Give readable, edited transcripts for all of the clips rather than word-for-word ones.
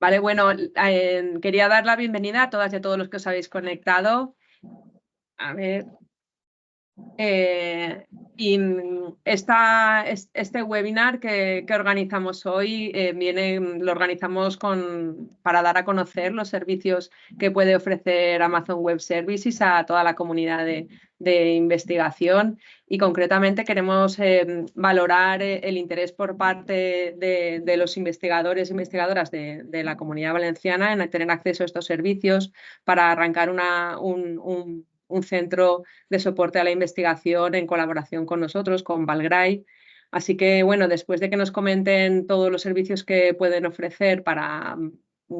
Vale, bueno, quería dar la bienvenida a todas y a todos los que os habéis conectado. A ver. Este webinar que organizamos hoy lo organizamos para dar a conocer los servicios que puede ofrecer Amazon Web Services a toda la comunidad de investigación, y concretamente queremos valorar el interés por parte de los investigadores e investigadoras de la Comunidad Valenciana en tener acceso a estos servicios para arrancar un centro de soporte a la investigación en colaboración con nosotros, con Valgray. Así que, bueno, después de que nos comenten todos los servicios que pueden ofrecer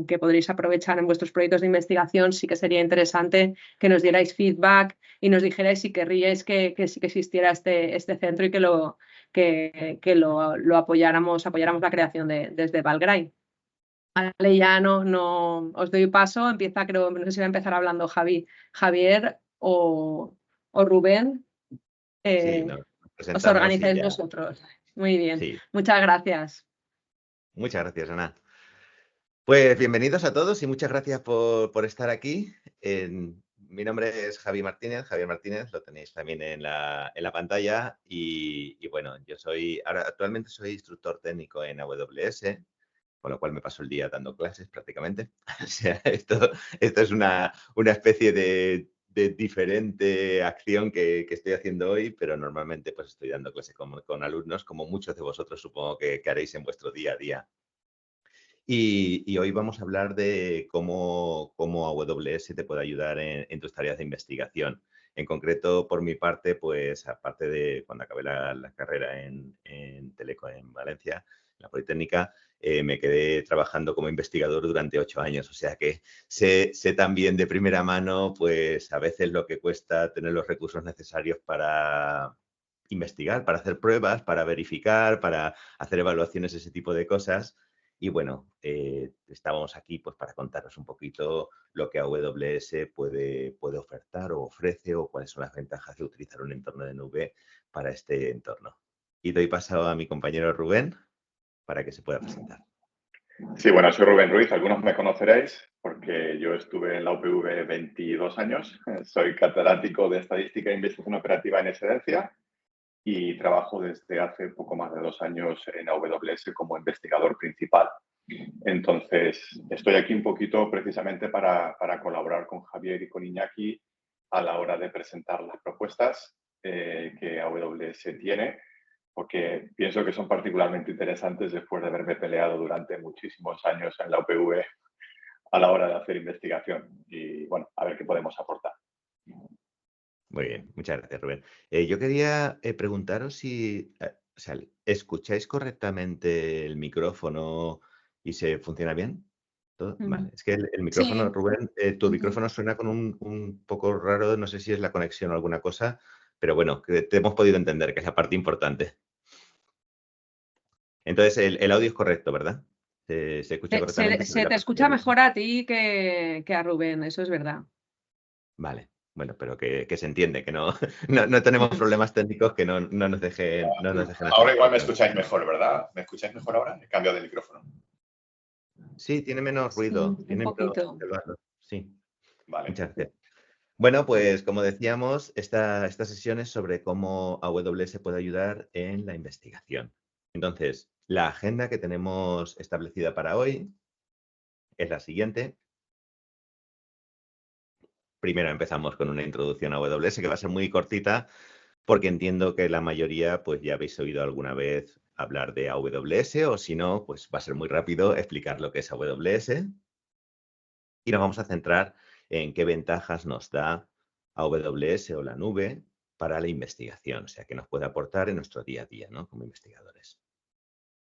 que podréis aprovechar en vuestros proyectos de investigación, sí que sería interesante que nos dierais feedback y nos dijerais si querríais que sí que existiera este centro y que lo apoyáramos la creación desde Valgray. Vale, ya no os doy paso, no sé si va a empezar hablando Javier o Rubén. Sí, nos Os presentamos y organizáis ya. vosotros. Muy bien, Sí, muchas gracias. muchas gracias, Ana. Pues bienvenidos a todos y muchas gracias por estar aquí. Mi nombre es Javier Martínez, lo tenéis también en la pantalla. Y bueno, actualmente soy instructor técnico en AWS, con lo cual me paso el día dando clases prácticamente. O sea, esto es una especie de diferente acción que estoy haciendo hoy, pero normalmente pues estoy dando clases con alumnos, como muchos de vosotros supongo que haréis en vuestro día a día. Y hoy vamos a hablar de cómo AWS te puede ayudar en tus tareas de investigación. En concreto, por mi parte, pues aparte de cuando acabé la carrera en Teleco en Valencia, en la Politécnica, me quedé trabajando como investigador durante 8 años. O sea que sé también de primera mano, pues a veces lo que cuesta tener los recursos necesarios para investigar, para hacer pruebas, para verificar, para hacer evaluaciones, ese tipo de cosas. Y bueno, estábamos aquí pues para contaros un poquito lo que AWS puede ofertar o ofrece, o cuáles son las ventajas de utilizar un entorno de nube para este entorno. Y doy paso a mi compañero Rubén para que se pueda presentar. Sí, bueno, soy Rubén Ruiz, algunos me conoceréis porque yo estuve en la UPV 22 años, soy catedrático de Estadística e Investigación Operativa en excedencia y trabajo desde hace poco más de 2 años en AWS como investigador principal. Entonces, estoy aquí un poquito precisamente para colaborar con Javier y con Iñaki a la hora de presentar las propuestas que AWS tiene, porque pienso que son particularmente interesantes después de haberme peleado durante muchísimos años en la UPV a la hora de hacer investigación. Y bueno, a ver qué podemos aportar. Muy bien, muchas gracias, Rubén. Yo quería preguntaros si o sea, escucháis correctamente el micrófono y se funciona bien. ¿Todo? Vale. Es que el micrófono, Sí. Rubén, tu micrófono suena con un poco raro, no sé si es la conexión o alguna cosa, pero bueno, que te hemos podido entender, que es la parte importante. Entonces, el audio es correcto, ¿verdad? Se escucha correctamente. Se te escucha mejor a ti que a Rubén, eso es verdad. Vale, bueno, pero que se entiende, que no, no tenemos problemas técnicos que no nos dejen hacer Ahora las igual me cosas. escucháis mejor, ¿verdad? ¿Me escucháis mejor ahora? He cambiado de micrófono. Sí, tiene menos Sí, ruido, un tiene menos poquito. silbato. Sí, Vale. muchas gracias. Bueno, pues como decíamos, esta sesión es sobre cómo AWS puede ayudar en la investigación. Entonces, la agenda que tenemos establecida para hoy es la siguiente. Primero empezamos con una introducción a AWS que va a ser muy cortita, porque entiendo que la mayoría pues ya habéis oído alguna vez hablar de AWS, o si no, pues va a ser muy rápido explicar lo que es AWS. Y nos vamos a centrar en qué ventajas nos da AWS o la nube para la investigación, o sea, que nos puede aportar en nuestro día a día, ¿no? Como investigadores.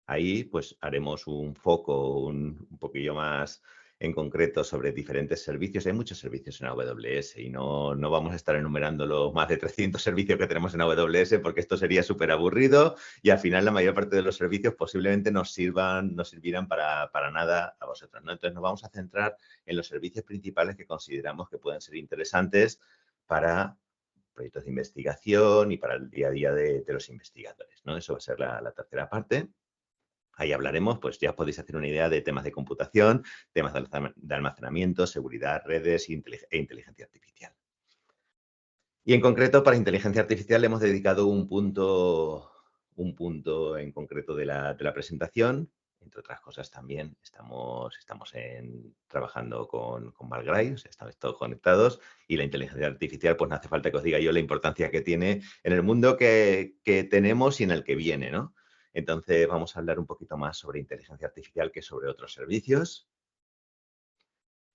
Ahí pues haremos un foco un poquillo más en concreto sobre diferentes servicios. Hay muchos servicios en AWS y no vamos a estar enumerando los más de 300 servicios que tenemos en AWS, porque esto sería súper aburrido y al final la mayor parte de los servicios posiblemente no sirvieran para nada a vosotros, ¿no? Entonces nos vamos a centrar en los servicios principales que consideramos que pueden ser interesantes para proyectos de investigación y para el día a día de los investigadores, ¿no? Eso va a ser la tercera parte. Ahí hablaremos, pues ya podéis hacer una idea de temas de computación, temas de almacenamiento, seguridad, redes e inteligencia artificial. Y en concreto, para inteligencia artificial le hemos dedicado un punto en concreto de la presentación. Entre otras cosas, también estamos trabajando con Valgrind, o sea, estamos todos conectados, y la inteligencia artificial, pues no hace falta que os diga yo la importancia que tiene en el mundo que tenemos y en el que viene, ¿no? Entonces, vamos a hablar un poquito más sobre inteligencia artificial que sobre otros servicios.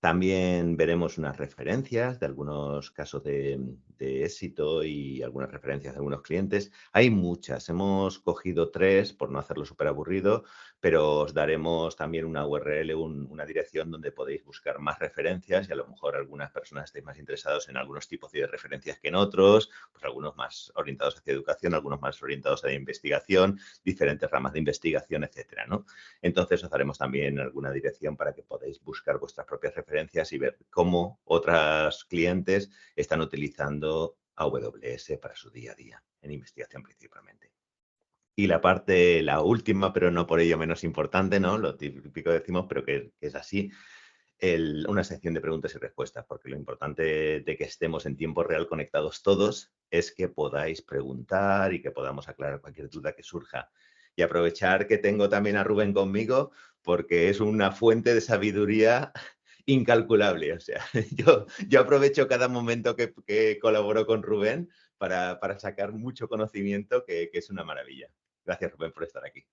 También veremos unas referencias de algunos casos de éxito y algunas referencias de algunos clientes. Hay muchas, hemos cogido 3 por no hacerlo súper aburrido, pero os daremos también una URL, una dirección donde podéis buscar más referencias y a lo mejor algunas personas estéis más interesados en algunos tipos de referencias que en otros, pues algunos más orientados hacia educación, algunos más orientados a investigación, diferentes ramas de investigación, etcétera, ¿no? Entonces os daremos también alguna dirección para que podáis buscar vuestras propias referencias y ver cómo otros clientes están utilizando AWS para su día a día, en investigación principalmente. Y la última, pero no por ello menos importante, ¿no? Lo típico decimos, pero que es así, una sección de preguntas y respuestas, porque lo importante de que estemos en tiempo real conectados todos es que podáis preguntar y que podamos aclarar cualquier duda que surja. Y aprovechar que tengo también a Rubén conmigo, porque es una fuente de sabiduría incalculable. O sea, yo aprovecho cada momento que colaboro con Rubén para sacar mucho conocimiento, que es una maravilla. Gracias, Rubén, por estar aquí.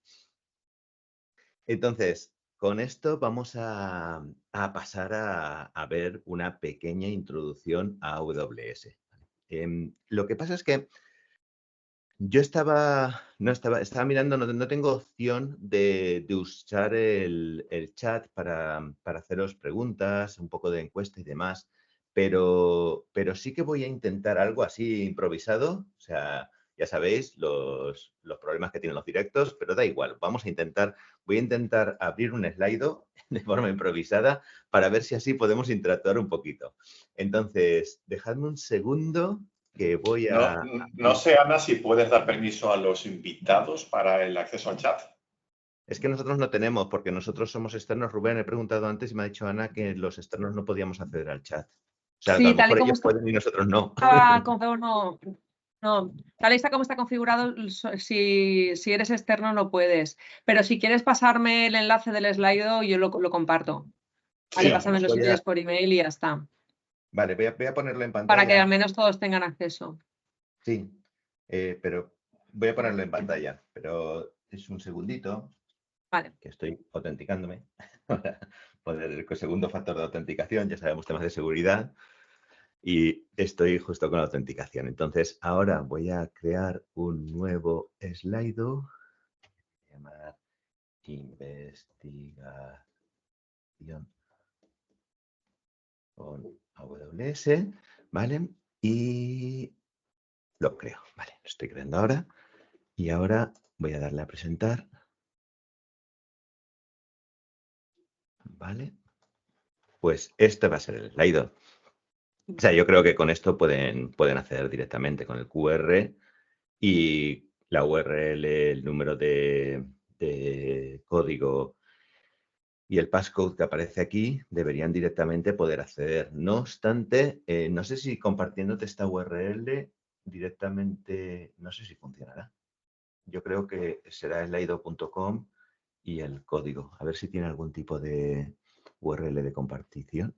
Entonces, con esto vamos a pasar a ver una pequeña introducción a AWS. Lo que pasa es que yo estaba mirando, no tengo opción de usar el chat para haceros preguntas, un poco de encuesta y demás, pero sí que voy a intentar algo así improvisado. O sea, ya sabéis los problemas que tienen los directos, pero da igual, voy a intentar abrir un Slido de forma improvisada para ver si así podemos interactuar un poquito. Entonces, dejadme un segundo que voy a... No sé, Ana, si puedes dar permiso a los invitados para el acceso al chat. Es que nosotros no tenemos, porque nosotros somos externos. Rubén, he preguntado antes y me ha dicho Ana que los externos no podíamos acceder al chat. O sea, que a Sí, lo tal y mejor como ellos pueden y nosotros no. No, tal y como está configurado, si eres externo no puedes. Pero si quieres pasarme el enlace del Slido, yo lo comparto. Vale, Sí, pásamelo si quieres por email y ya está. Vale, voy a ponerlo en Para que pantalla. al menos todos tengan acceso. Sí, pero voy a ponerlo en pantalla. Pero es un segundito. Vale. Que estoy autenticándome. Para poder, con segundo factor de autenticación, ya sabemos temas de seguridad. Y estoy justo con la autenticación. Entonces, ahora voy a crear un nuevo Slido. Voy a llamar investigación con AWS, ¿vale? Y lo creo, ¿vale? Lo estoy creando ahora. Y ahora voy a darle a presentar. ¿Vale? Pues este va a ser el Slido. O sea, yo creo que con esto pueden acceder directamente con el QR y la URL, el número de código y el passcode que aparece aquí deberían directamente poder acceder. No obstante, no sé si compartiéndote esta URL directamente, no sé si funcionará. Yo creo que será slido.com y el código. A ver si tiene algún tipo de URL de compartición.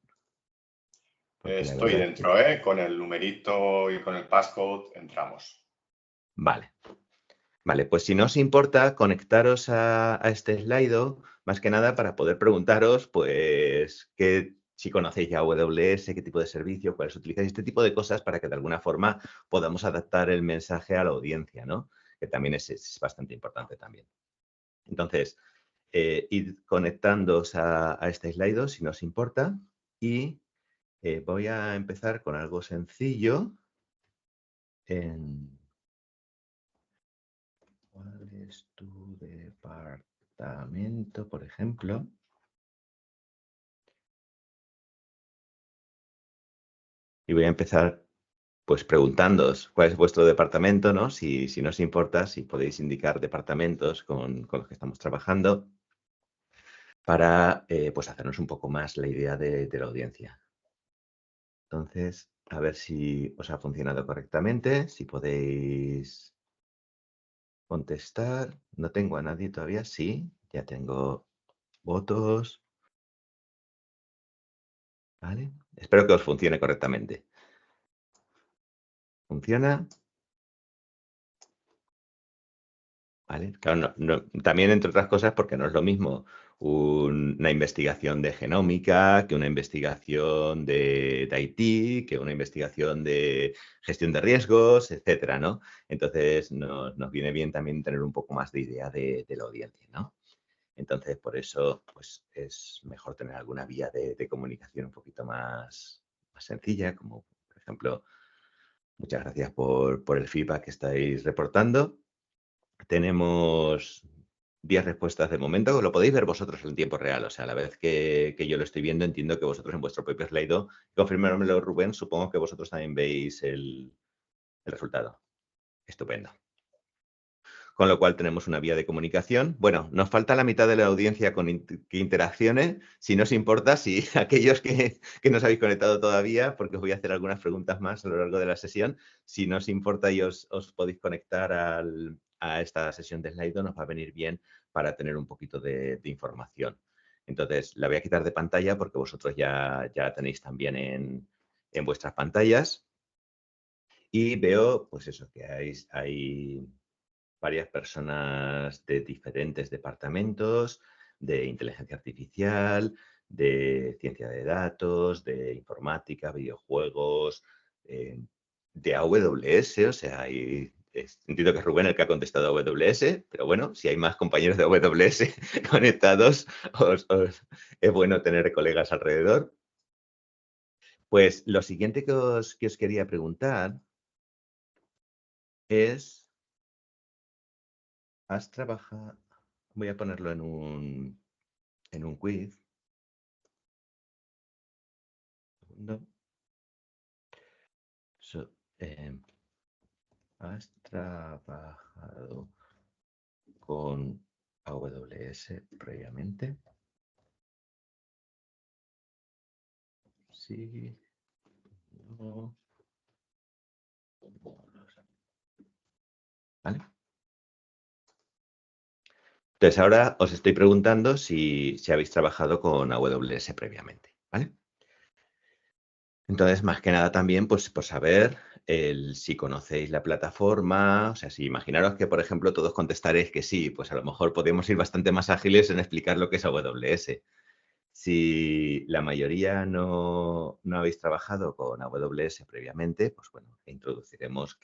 Estoy dentro, con el numerito y con el passcode entramos. Vale. Vale, pues si no os importa, conectaros a este Slido, más que nada para poder preguntaros, pues, si conocéis ya AWS, qué tipo de servicio, cuáles utilizáis, este tipo de cosas para que de alguna forma podamos adaptar el mensaje a la audiencia, ¿no? Que también es bastante importante también. Entonces, id conectándoos a este Slido, si no os importa, y voy a empezar con algo sencillo. ¿Cuál es tu departamento, por ejemplo? Y voy a empezar pues preguntándoos cuál es vuestro departamento, ¿no? Si no os importa, si podéis indicar departamentos con los que estamos trabajando para pues hacernos un poco más la idea de la audiencia. Entonces, a ver si os ha funcionado correctamente, si podéis contestar. No tengo a nadie todavía. Sí, ya tengo votos. Vale. Espero que os funcione correctamente. ¿Funciona? ¿Vale? Claro, también, entre otras cosas, porque no es lo mismo una investigación de genómica que una investigación de IT, que una investigación de gestión de riesgos, etcétera, ¿no? Entonces, nos viene bien también tener un poco más de idea de la audiencia, ¿no? Entonces, por eso, pues es mejor tener alguna vía de comunicación un poquito más sencilla, como, por ejemplo, muchas gracias por el feedback que estáis reportando. Tenemos 10 respuestas de momento, lo podéis ver vosotros en tiempo real, o sea, a la vez que yo lo estoy viendo, entiendo que vosotros en vuestro propio Slido, confirmármelo, Rubén, supongo que vosotros también veis el resultado. Estupendo. Con lo cual tenemos una vía de comunicación. Bueno, nos falta la mitad de la audiencia que interaccione. Si no os importa, si aquellos que no os habéis conectado todavía, porque os voy a hacer algunas preguntas más a lo largo de la sesión, si no os importa y os podéis conectar a esta sesión de Slido, nos va a venir bien para tener un poquito de información. Entonces, la voy a quitar de pantalla porque vosotros ya la tenéis también en vuestras pantallas. Y veo, pues eso, que hay varias personas de diferentes departamentos, de inteligencia artificial, de ciencia de datos, de informática, videojuegos, de AWS, o sea, entiendo que es Rubén el que ha contestado a AWS, pero bueno, si hay más compañeros de AWS conectados, es bueno tener colegas alrededor. Pues lo siguiente que os quería preguntar es, ¿has trabajado? Voy a ponerlo en un quiz. Segundo. ¿Has trabajado con AWS previamente? Sí. No. ¿Vale? Entonces ahora os estoy preguntando si habéis trabajado con AWS previamente, ¿vale? Entonces, más que nada también, pues por saber si conocéis la plataforma, o sea, si imaginaros que, por ejemplo, todos contestaréis que sí, pues a lo mejor podemos ir bastante más ágiles en explicar lo que es AWS. Si la mayoría no habéis trabajado con AWS previamente, pues bueno, introduciremos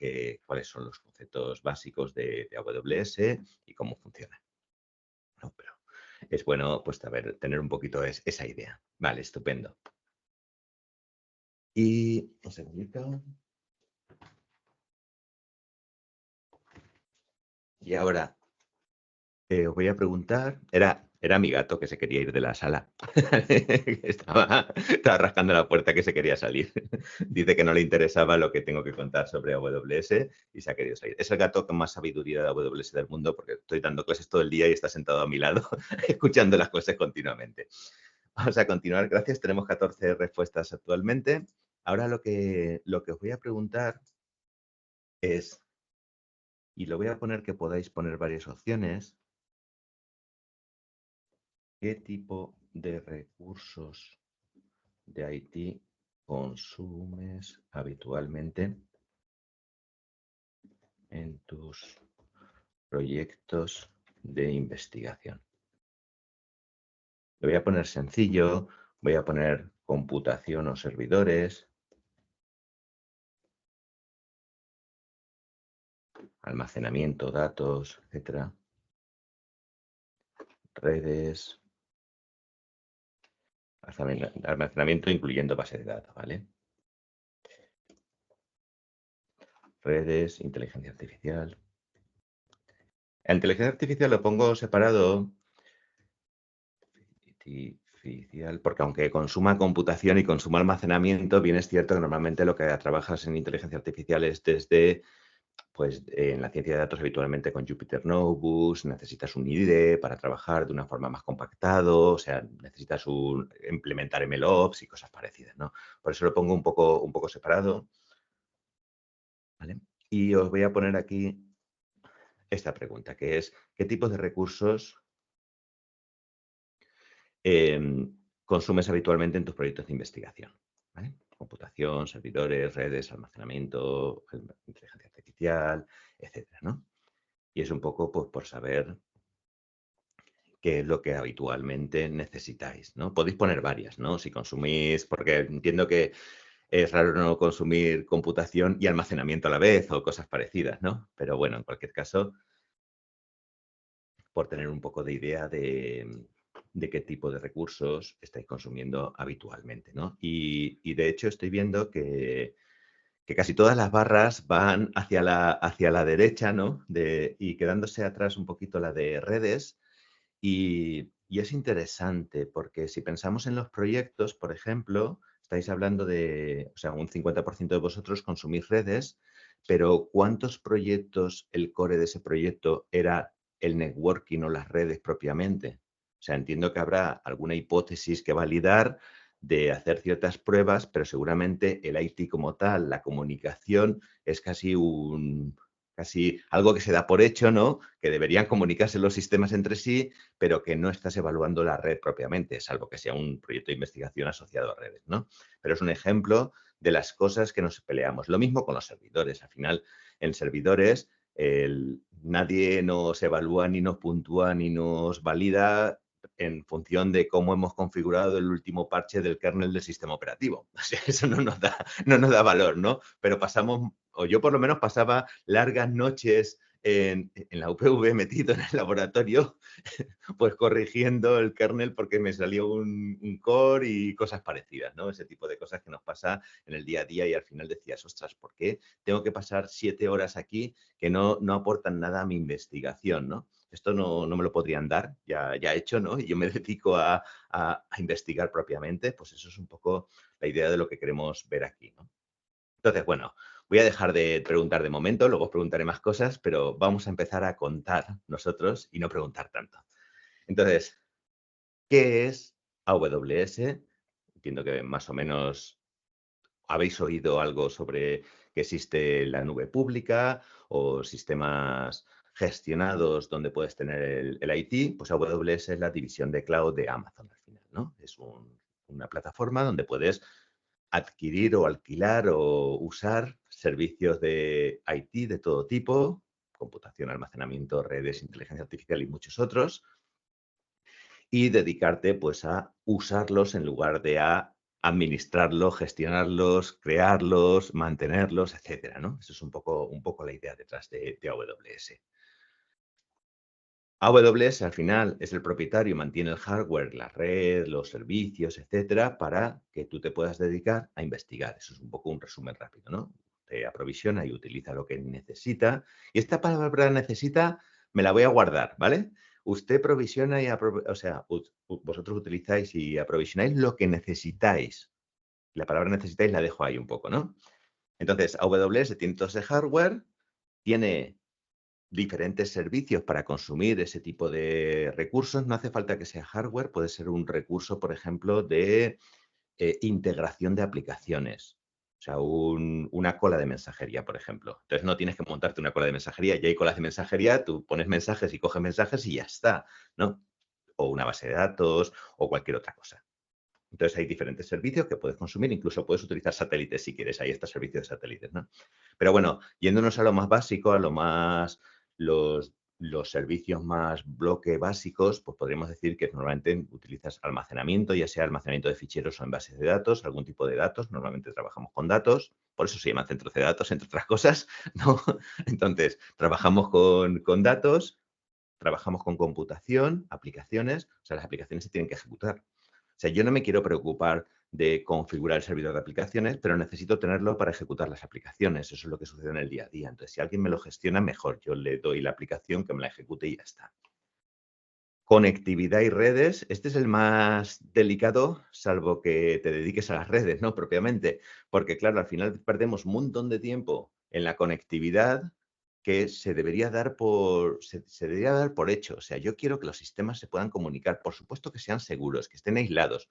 cuáles son los conceptos básicos de AWS y cómo funciona. No, pero es bueno pues tener un poquito esa idea. Vale, estupendo. Y un segundito. Y ahora os voy a preguntar, era mi gato que se quería ir de la sala. estaba rascando la puerta que se quería salir. Dice que no le interesaba lo que tengo que contar sobre AWS y se ha querido salir. Es el gato con más sabiduría de AWS del mundo porque estoy dando clases todo el día y está sentado a mi lado escuchando las clases continuamente. Vamos a continuar. Gracias. Tenemos 14 respuestas actualmente. Ahora lo que os voy a preguntar es, y lo voy a poner que podáis poner varias opciones, ¿qué tipo de recursos de IT consumes habitualmente en tus proyectos de investigación? Lo voy a poner sencillo, voy a poner computación o servidores, almacenamiento, datos, etcétera, redes, almacenamiento incluyendo base de datos, ¿vale? Redes, inteligencia artificial. La inteligencia artificial lo pongo separado. artificial, porque aunque consuma computación y consuma almacenamiento, bien es cierto que normalmente lo que trabajas en inteligencia artificial es desde, pues en la ciencia de datos habitualmente con Jupyter Notebooks, necesitas un IDE para trabajar de una forma más compactado, o sea, necesitas implementar MLOps y cosas parecidas, ¿no? Por eso lo pongo un poco separado, ¿vale? Y os voy a poner aquí esta pregunta, que es, ¿qué tipos de recursos consumes habitualmente en tus proyectos de investigación? ¿Vale? Computación, servidores, redes, almacenamiento, inteligencia artificial, etcétera, ¿no? Y es un poco pues, por saber qué es lo que habitualmente necesitáis, ¿no? Podéis poner varias, ¿no? Si consumís, porque entiendo que es raro no consumir computación y almacenamiento a la vez o cosas parecidas, ¿no? Pero bueno, en cualquier caso, por tener un poco de idea de qué tipo de recursos estáis consumiendo habitualmente, ¿no? Y de hecho estoy viendo que casi todas las barras van hacia la derecha, ¿no? Y quedándose atrás un poquito la de redes. Y es interesante porque si pensamos en los proyectos, por ejemplo, estáis hablando de, o sea, un 50% de vosotros consumís redes, pero ¿cuántos proyectos, el core de ese proyecto era el networking o las redes propiamente? O sea, entiendo que habrá alguna hipótesis que validar de hacer ciertas pruebas, pero seguramente el IT como tal, la comunicación, es casi algo que se da por hecho, ¿no? Que deberían comunicarse los sistemas entre sí, pero que no estás evaluando la red propiamente, salvo que sea un proyecto de investigación asociado a redes, ¿no? Pero es un ejemplo de las cosas que nos peleamos. Lo mismo con los servidores. Al final, en servidores, nadie nos evalúa, ni nos puntúa, ni nos valida en función de cómo hemos configurado el último parche del kernel del sistema operativo. O sea, eso no nos da valor, ¿no? Pero pasamos, o yo por lo menos pasaba largas noches en la UPV metido en el laboratorio, pues corrigiendo el kernel porque me salió un core y cosas parecidas, ¿no? Ese tipo de cosas que nos pasa en el día a día y al final decías, ostras, ¿por qué tengo que pasar 7 horas aquí que no aportan nada a mi investigación, ¿no? Esto no me lo podrían dar, ya hecho, ¿no? Y yo me dedico a investigar propiamente, pues eso es un poco la idea de lo que queremos ver aquí, ¿no? Entonces, bueno, voy a dejar de preguntar de momento, luego os preguntaré más cosas, pero vamos a empezar a contar nosotros y no preguntar tanto. Entonces, ¿qué es AWS? Entiendo que más o menos habéis oído algo sobre que existe la nube pública o sistemas gestionados donde puedes tener el IT. Pues AWS es la división de cloud de Amazon al final, ¿no? Es una plataforma donde puedes adquirir o alquilar o usar servicios de IT de todo tipo, computación, almacenamiento, redes, inteligencia artificial y muchos otros, y dedicarte pues a usarlos en lugar de a administrarlos, gestionarlos, crearlos, mantenerlos, etcétera, ¿no? Eso es un poco la idea detrás de AWS. AWS al final es el propietario, mantiene el hardware, la red, los servicios, etcétera, para que tú te puedas dedicar a investigar. Eso es un poco un resumen rápido, ¿no? Te aprovisiona y utiliza lo que necesita. Y esta palabra necesita me la voy a guardar, ¿vale? Usted provisiona y vosotros utilizáis y aprovisionáis lo que necesitáis. La palabra necesitáis la dejo ahí un poco, ¿no? Entonces, AWS tiene todo ese hardware, tiene diferentes servicios para consumir ese tipo de recursos. No hace falta que sea hardware, puede ser un recurso, por ejemplo, de integración de aplicaciones. O sea, una cola de mensajería, por ejemplo. Entonces no tienes que montarte una cola de mensajería. Ya hay colas de mensajería, tú pones mensajes y coges mensajes y ya está, ¿no? O una base de datos o cualquier otra cosa. Entonces hay diferentes servicios que puedes consumir, incluso puedes utilizar satélites si quieres, hay estos servicios de satélites, ¿no? Pero bueno, yéndonos a lo más básico, a lo más, los servicios más bloque básicos, pues podríamos decir que normalmente utilizas almacenamiento, ya sea almacenamiento de ficheros o en bases de datos, algún tipo de datos, normalmente trabajamos con datos, por eso se llaman centros de datos, entre otras cosas, ¿no? Entonces, trabajamos con datos, trabajamos con computación, aplicaciones, o sea, las aplicaciones se tienen que ejecutar. O sea, yo no me quiero preocupar de configurar el servidor de aplicaciones, pero necesito tenerlo para ejecutar las aplicaciones. Eso es lo que sucede en el día a día. Entonces, si alguien me lo gestiona, mejor. Yo le doy la aplicación que me la ejecute y ya está. conectividad y redes, este es el más delicado, salvo que te dediques a las redes, ¿no? Propiamente, porque claro, al final perdemos un montón de tiempo en la conectividad que se debería dar se debería dar por hecho. O sea, yo quiero que los sistemas se puedan comunicar, por supuesto que sean seguros, que estén aislados,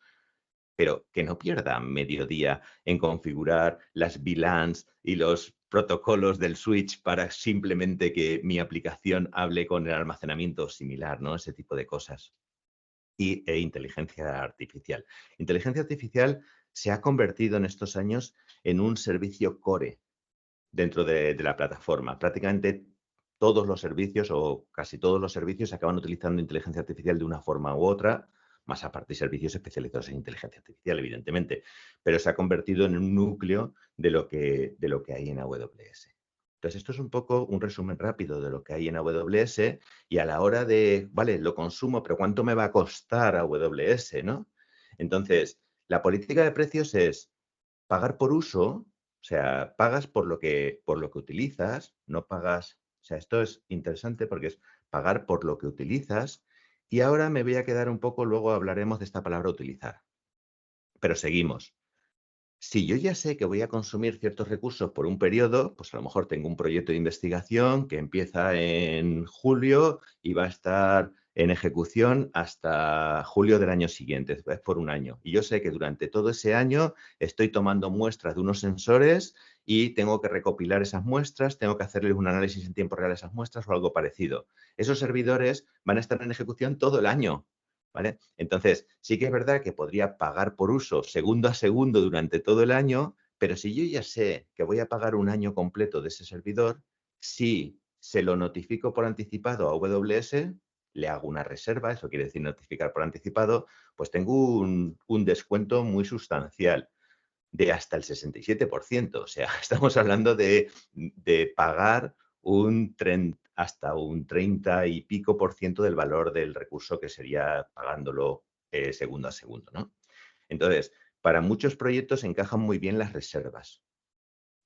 pero que no pierda medio día en configurar las VLANs y los protocolos del switch para simplemente que mi aplicación hable con el almacenamiento similar, ¿no? Ese tipo de cosas. E inteligencia artificial. Inteligencia artificial se ha convertido en estos años en un servicio core dentro de la plataforma. Prácticamente todos los servicios o casi todos los servicios acaban utilizando inteligencia artificial de una forma u otra, más aparte de servicios especializados en inteligencia artificial, evidentemente, pero se ha convertido en un núcleo de lo que hay en AWS. Entonces, esto es un poco un resumen rápido de lo que hay en AWS y a la hora de, vale, lo consumo, pero ¿cuánto me va a costar AWS, no? Entonces, la política de precios es pagar por uso, o sea, pagas por lo que utilizas, no pagas, o sea, esto es interesante porque es pagar por lo que utilizas y ahora me voy a quedar un poco, luego hablaremos de esta palabra utilizar, pero seguimos. Si yo ya sé que voy a consumir ciertos recursos por un periodo, pues a lo mejor tengo un proyecto de investigación que empieza en julio y va a estar en ejecución hasta julio del año siguiente, es por un año. Y yo sé que durante todo ese año estoy tomando muestras de unos sensores y tengo que recopilar esas muestras, tengo que hacerles un análisis en tiempo real a esas muestras o algo parecido. Esos servidores van a estar en ejecución todo el año. ¿Vale? Entonces, sí que es verdad que podría pagar por uso segundo a segundo durante todo el año, pero si yo ya sé que voy a pagar un año completo de ese servidor, si se lo notifico por anticipado a AWS, le hago una reserva, eso quiere decir notificar por anticipado, pues tengo un descuento muy sustancial de hasta el 67%. O sea, estamos hablando de pagar hasta un 30 y pico por ciento del valor del recurso que sería pagándolo segundo a segundo, ¿no? Entonces, para muchos proyectos encajan muy bien las reservas.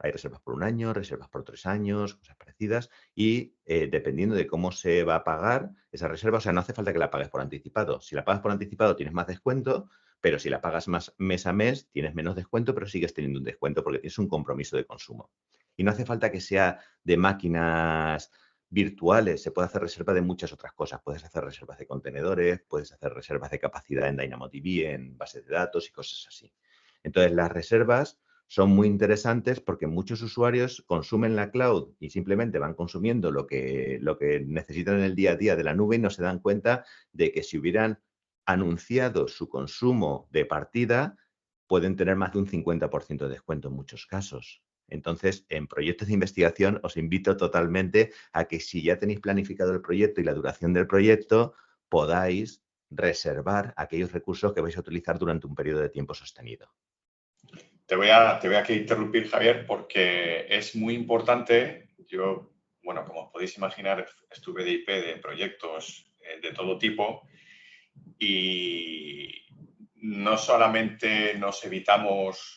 Hay reservas por un año, reservas por 3 años, cosas parecidas, y dependiendo de cómo se va a pagar esa reserva, o sea, no hace falta que la pagues por anticipado. Si la pagas por anticipado tienes más descuento, pero si la pagas más mes a mes tienes menos descuento, pero sigues teniendo un descuento porque tienes un compromiso de consumo. Y no hace falta que sea de máquinas virtuales, se puede hacer reserva de muchas otras cosas. Puedes hacer reservas de contenedores, puedes hacer reservas de capacidad en DynamoDB, en bases de datos y cosas así. Entonces, las reservas son muy interesantes porque muchos usuarios consumen la cloud y simplemente van consumiendo lo que necesitan en el día a día de la nube y no se dan cuenta de que si hubieran anunciado su consumo de partida, pueden tener más de un 50% de descuento en muchos casos. Entonces, en proyectos de investigación os invito totalmente a que si ya tenéis planificado el proyecto y la duración del proyecto, podáis reservar aquellos recursos que vais a utilizar durante un periodo de tiempo sostenido. Te voy a que interrumpir, Javier, porque es muy importante. Yo, bueno, como os podéis imaginar, estuve de IP de proyectos de todo tipo y no solamente nos evitamos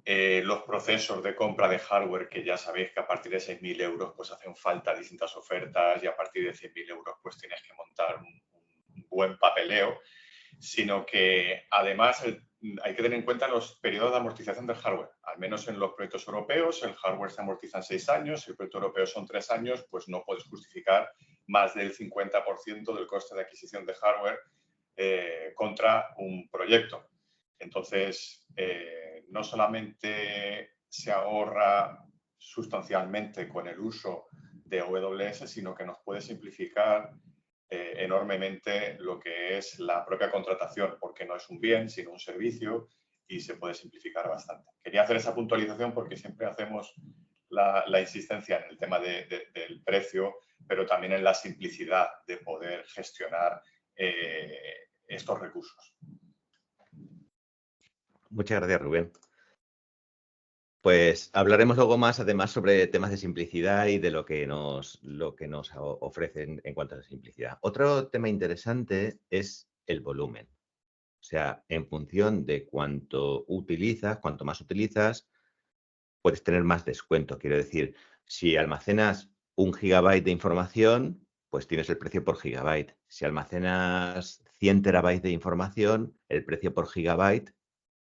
los procesos de compra de hardware, que ya sabéis que a partir de 6.000 euros pues hacen falta distintas ofertas y a partir de 100.000 euros pues tienes que montar un buen papeleo, sino que además hay que tener en cuenta los periodos de amortización del hardware. Al menos en los proyectos europeos, el hardware se amortiza en 6 años, si el proyecto europeo son 3 años, pues no puedes justificar más del 50% del coste de adquisición de hardware contra un proyecto. Entonces, no solamente se ahorra sustancialmente con el uso de AWS, sino que nos puede simplificar enormemente lo que es la propia contratación, porque no es un bien, sino un servicio y se puede simplificar bastante. Quería hacer esa puntualización porque siempre hacemos la insistencia en el tema del precio, pero también en la simplicidad de poder gestionar estos recursos. Muchas gracias, Rubén. Pues hablaremos luego más, además, sobre temas de simplicidad y de lo que nos ofrecen en cuanto a la simplicidad. Otro tema interesante es el volumen. O sea, en función de cuánto más utilizas, puedes tener más descuento. Quiero decir, si almacenas 1 GB de información, pues tienes el precio por gigabyte. Si almacenas 100 terabytes de información, el precio por gigabyte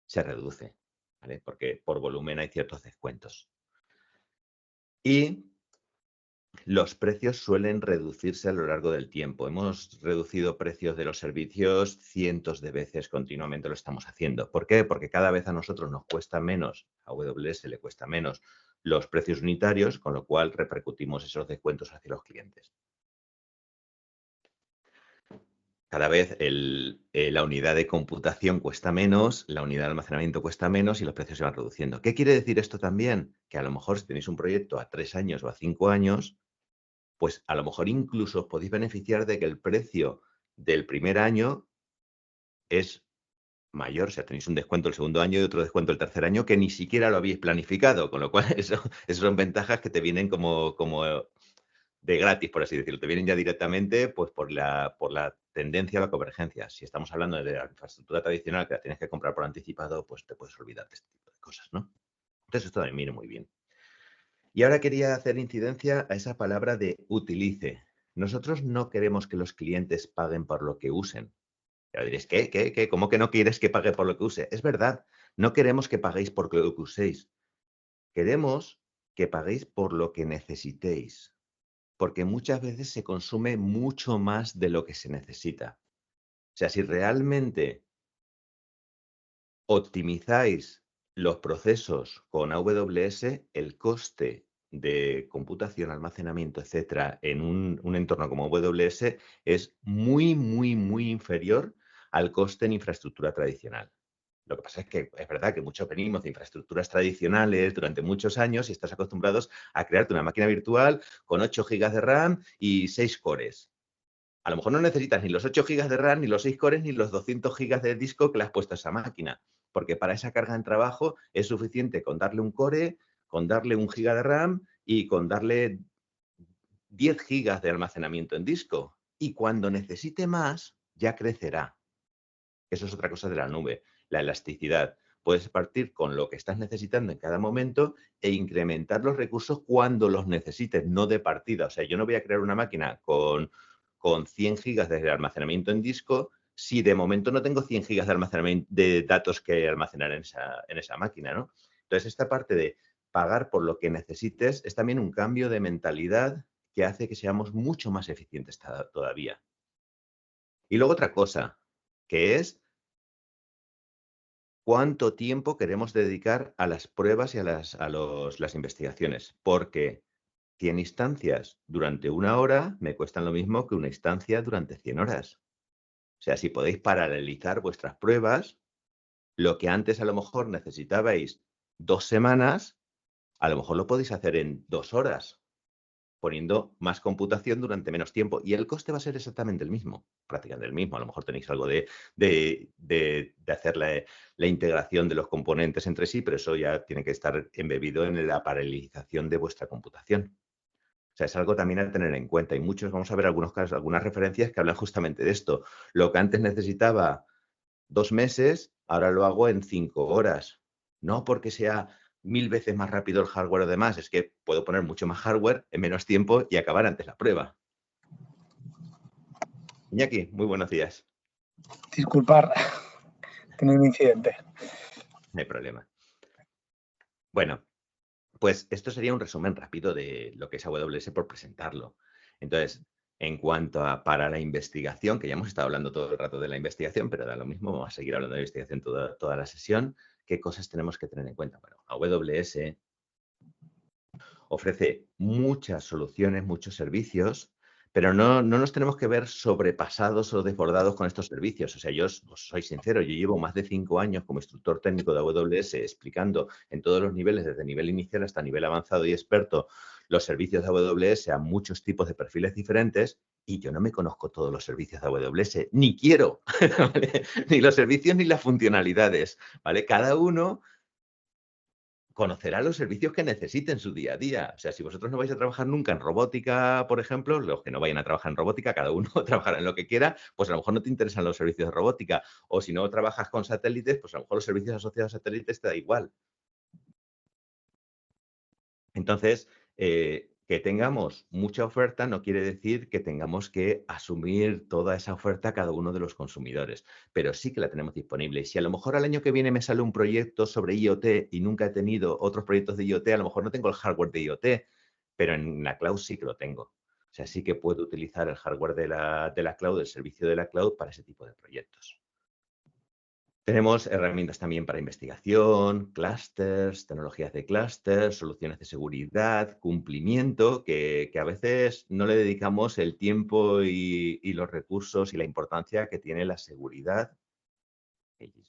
se reduce, ¿vale? Porque por volumen hay ciertos descuentos. Y los precios suelen reducirse a lo largo del tiempo. Hemos reducido precios de los servicios cientos de veces, continuamente lo estamos haciendo. ¿Por qué? Porque cada vez a nosotros nos cuesta menos, a AWS le cuesta menos los precios unitarios, con lo cual repercutimos esos descuentos hacia los clientes. Cada vez la unidad de computación cuesta menos, la unidad de almacenamiento cuesta menos y los precios se van reduciendo. ¿Qué quiere decir esto también? Que a lo mejor si tenéis un proyecto a 3 años o a 5 años, pues a lo mejor incluso os podéis beneficiar de que el precio del primer año es mayor. O sea, tenéis un descuento el segundo año y otro descuento el tercer año que ni siquiera lo habéis planificado, con lo cual esas son ventajas que te vienen como de gratis, por así decirlo. Te vienen ya directamente pues, por la tendencia a la convergencia. Si estamos hablando de la infraestructura tradicional que la tienes que comprar por anticipado, pues te puedes olvidar de este tipo de cosas, ¿no? Entonces esto también viene muy bien. Y ahora quería hacer incidencia a esa palabra de utilice. Nosotros no queremos que los clientes paguen por lo que usen. Ya diréis, ¿qué? ¿Cómo que no quieres que pague por lo que use? Es verdad, no queremos que paguéis por lo que uséis. Queremos que paguéis por lo que necesitéis. Porque muchas veces se consume mucho más de lo que se necesita. O sea, si realmente optimizáis los procesos con AWS, el coste de computación, almacenamiento, etcétera, en un entorno como AWS es muy, muy, muy inferior al coste en infraestructura tradicional. Lo que pasa es que es verdad que muchos venimos de infraestructuras tradicionales durante muchos años y estás acostumbrados a crearte una máquina virtual con 8 GB de RAM y 6 cores. A lo mejor no necesitas ni los 8 GB de RAM, ni los 6 cores, ni los 200 GB de disco que le has puesto a esa máquina, porque para esa carga en trabajo es suficiente con darle un core, con darle 1 GB de RAM y con darle 10 GB de almacenamiento en disco. Y cuando necesite más, ya crecerá. Eso es otra cosa de la nube, la elasticidad. Puedes partir con lo que estás necesitando en cada momento e incrementar los recursos cuando los necesites, no de partida. O sea, yo no voy a crear una máquina con 100 gigas de almacenamiento en disco si de momento no tengo 100 gigas de almacenamiento de datos que almacenar en esa máquina, ¿no? Entonces, esta parte de pagar por lo que necesites es también un cambio de mentalidad que hace que seamos mucho más eficientes todavía. Y luego otra cosa, que es cuánto tiempo queremos dedicar a las pruebas y a las investigaciones, porque 100 instancias durante 1 hora me cuestan lo mismo que una instancia durante 100 horas. O sea, si podéis paralelizar vuestras pruebas, lo que antes a lo mejor necesitabais 2 semanas, a lo mejor lo podéis hacer en 2 horas, poniendo más computación durante menos tiempo. Y el coste va a ser exactamente el mismo, prácticamente el mismo. A lo mejor tenéis algo de hacer la integración de los componentes entre sí, pero eso ya tiene que estar embebido en la paralelización de vuestra computación. O sea, es algo también a tener en cuenta. Y muchos, vamos a ver algunos casos, algunas referencias que hablan justamente de esto. Lo que antes necesitaba 2 meses, ahora lo hago en 5 horas. No porque sea 1000 veces más rápido el hardware o demás, es que puedo poner mucho más hardware en menos tiempo y acabar antes la prueba. Iñaki, muy buenos días. Disculpar, tengo un incidente. No hay problema. Bueno, pues esto sería un resumen rápido de lo que es AWS por presentarlo. Entonces, en cuanto a para la investigación, que ya hemos estado hablando todo el rato de la investigación, pero da lo mismo, vamos a seguir hablando de investigación toda la sesión. ¿Qué cosas tenemos que tener en cuenta? Bueno, AWS ofrece muchas soluciones, muchos servicios, pero no nos tenemos que ver sobrepasados o desbordados con estos servicios. O sea, yo os soy sincero, yo llevo más de 5 años como instructor técnico de AWS explicando en todos los niveles, desde nivel inicial hasta nivel avanzado y experto, los servicios de AWS a muchos tipos de perfiles diferentes y yo no me conozco todos los servicios de AWS, ni quiero, ¿vale? Ni los servicios ni las funcionalidades, ¿vale? Cada uno conocerá los servicios que necesite en su día a día. O sea, si vosotros no vais a trabajar nunca en robótica, por ejemplo, los que no vayan a trabajar en robótica, cada uno trabajará en lo que quiera, pues a lo mejor no te interesan los servicios de robótica. O si no trabajas con satélites, pues a lo mejor los servicios asociados a satélites te da igual. Entonces, ¿qué Que tengamos mucha oferta no quiere decir que tengamos que asumir toda esa oferta cada uno de los consumidores, pero sí que la tenemos disponible. Y si a lo mejor al año que viene me sale un proyecto sobre IoT y nunca he tenido otros proyectos de IoT, a lo mejor no tengo el hardware de IoT, pero en la cloud sí que lo tengo. O sea, sí que puedo utilizar el hardware de la cloud, el servicio de la cloud para ese tipo de proyectos. Tenemos herramientas también para investigación, clústeres, tecnologías de clúster, soluciones de seguridad, cumplimiento, que a veces no le dedicamos el tiempo y los recursos y la importancia que tiene la seguridad.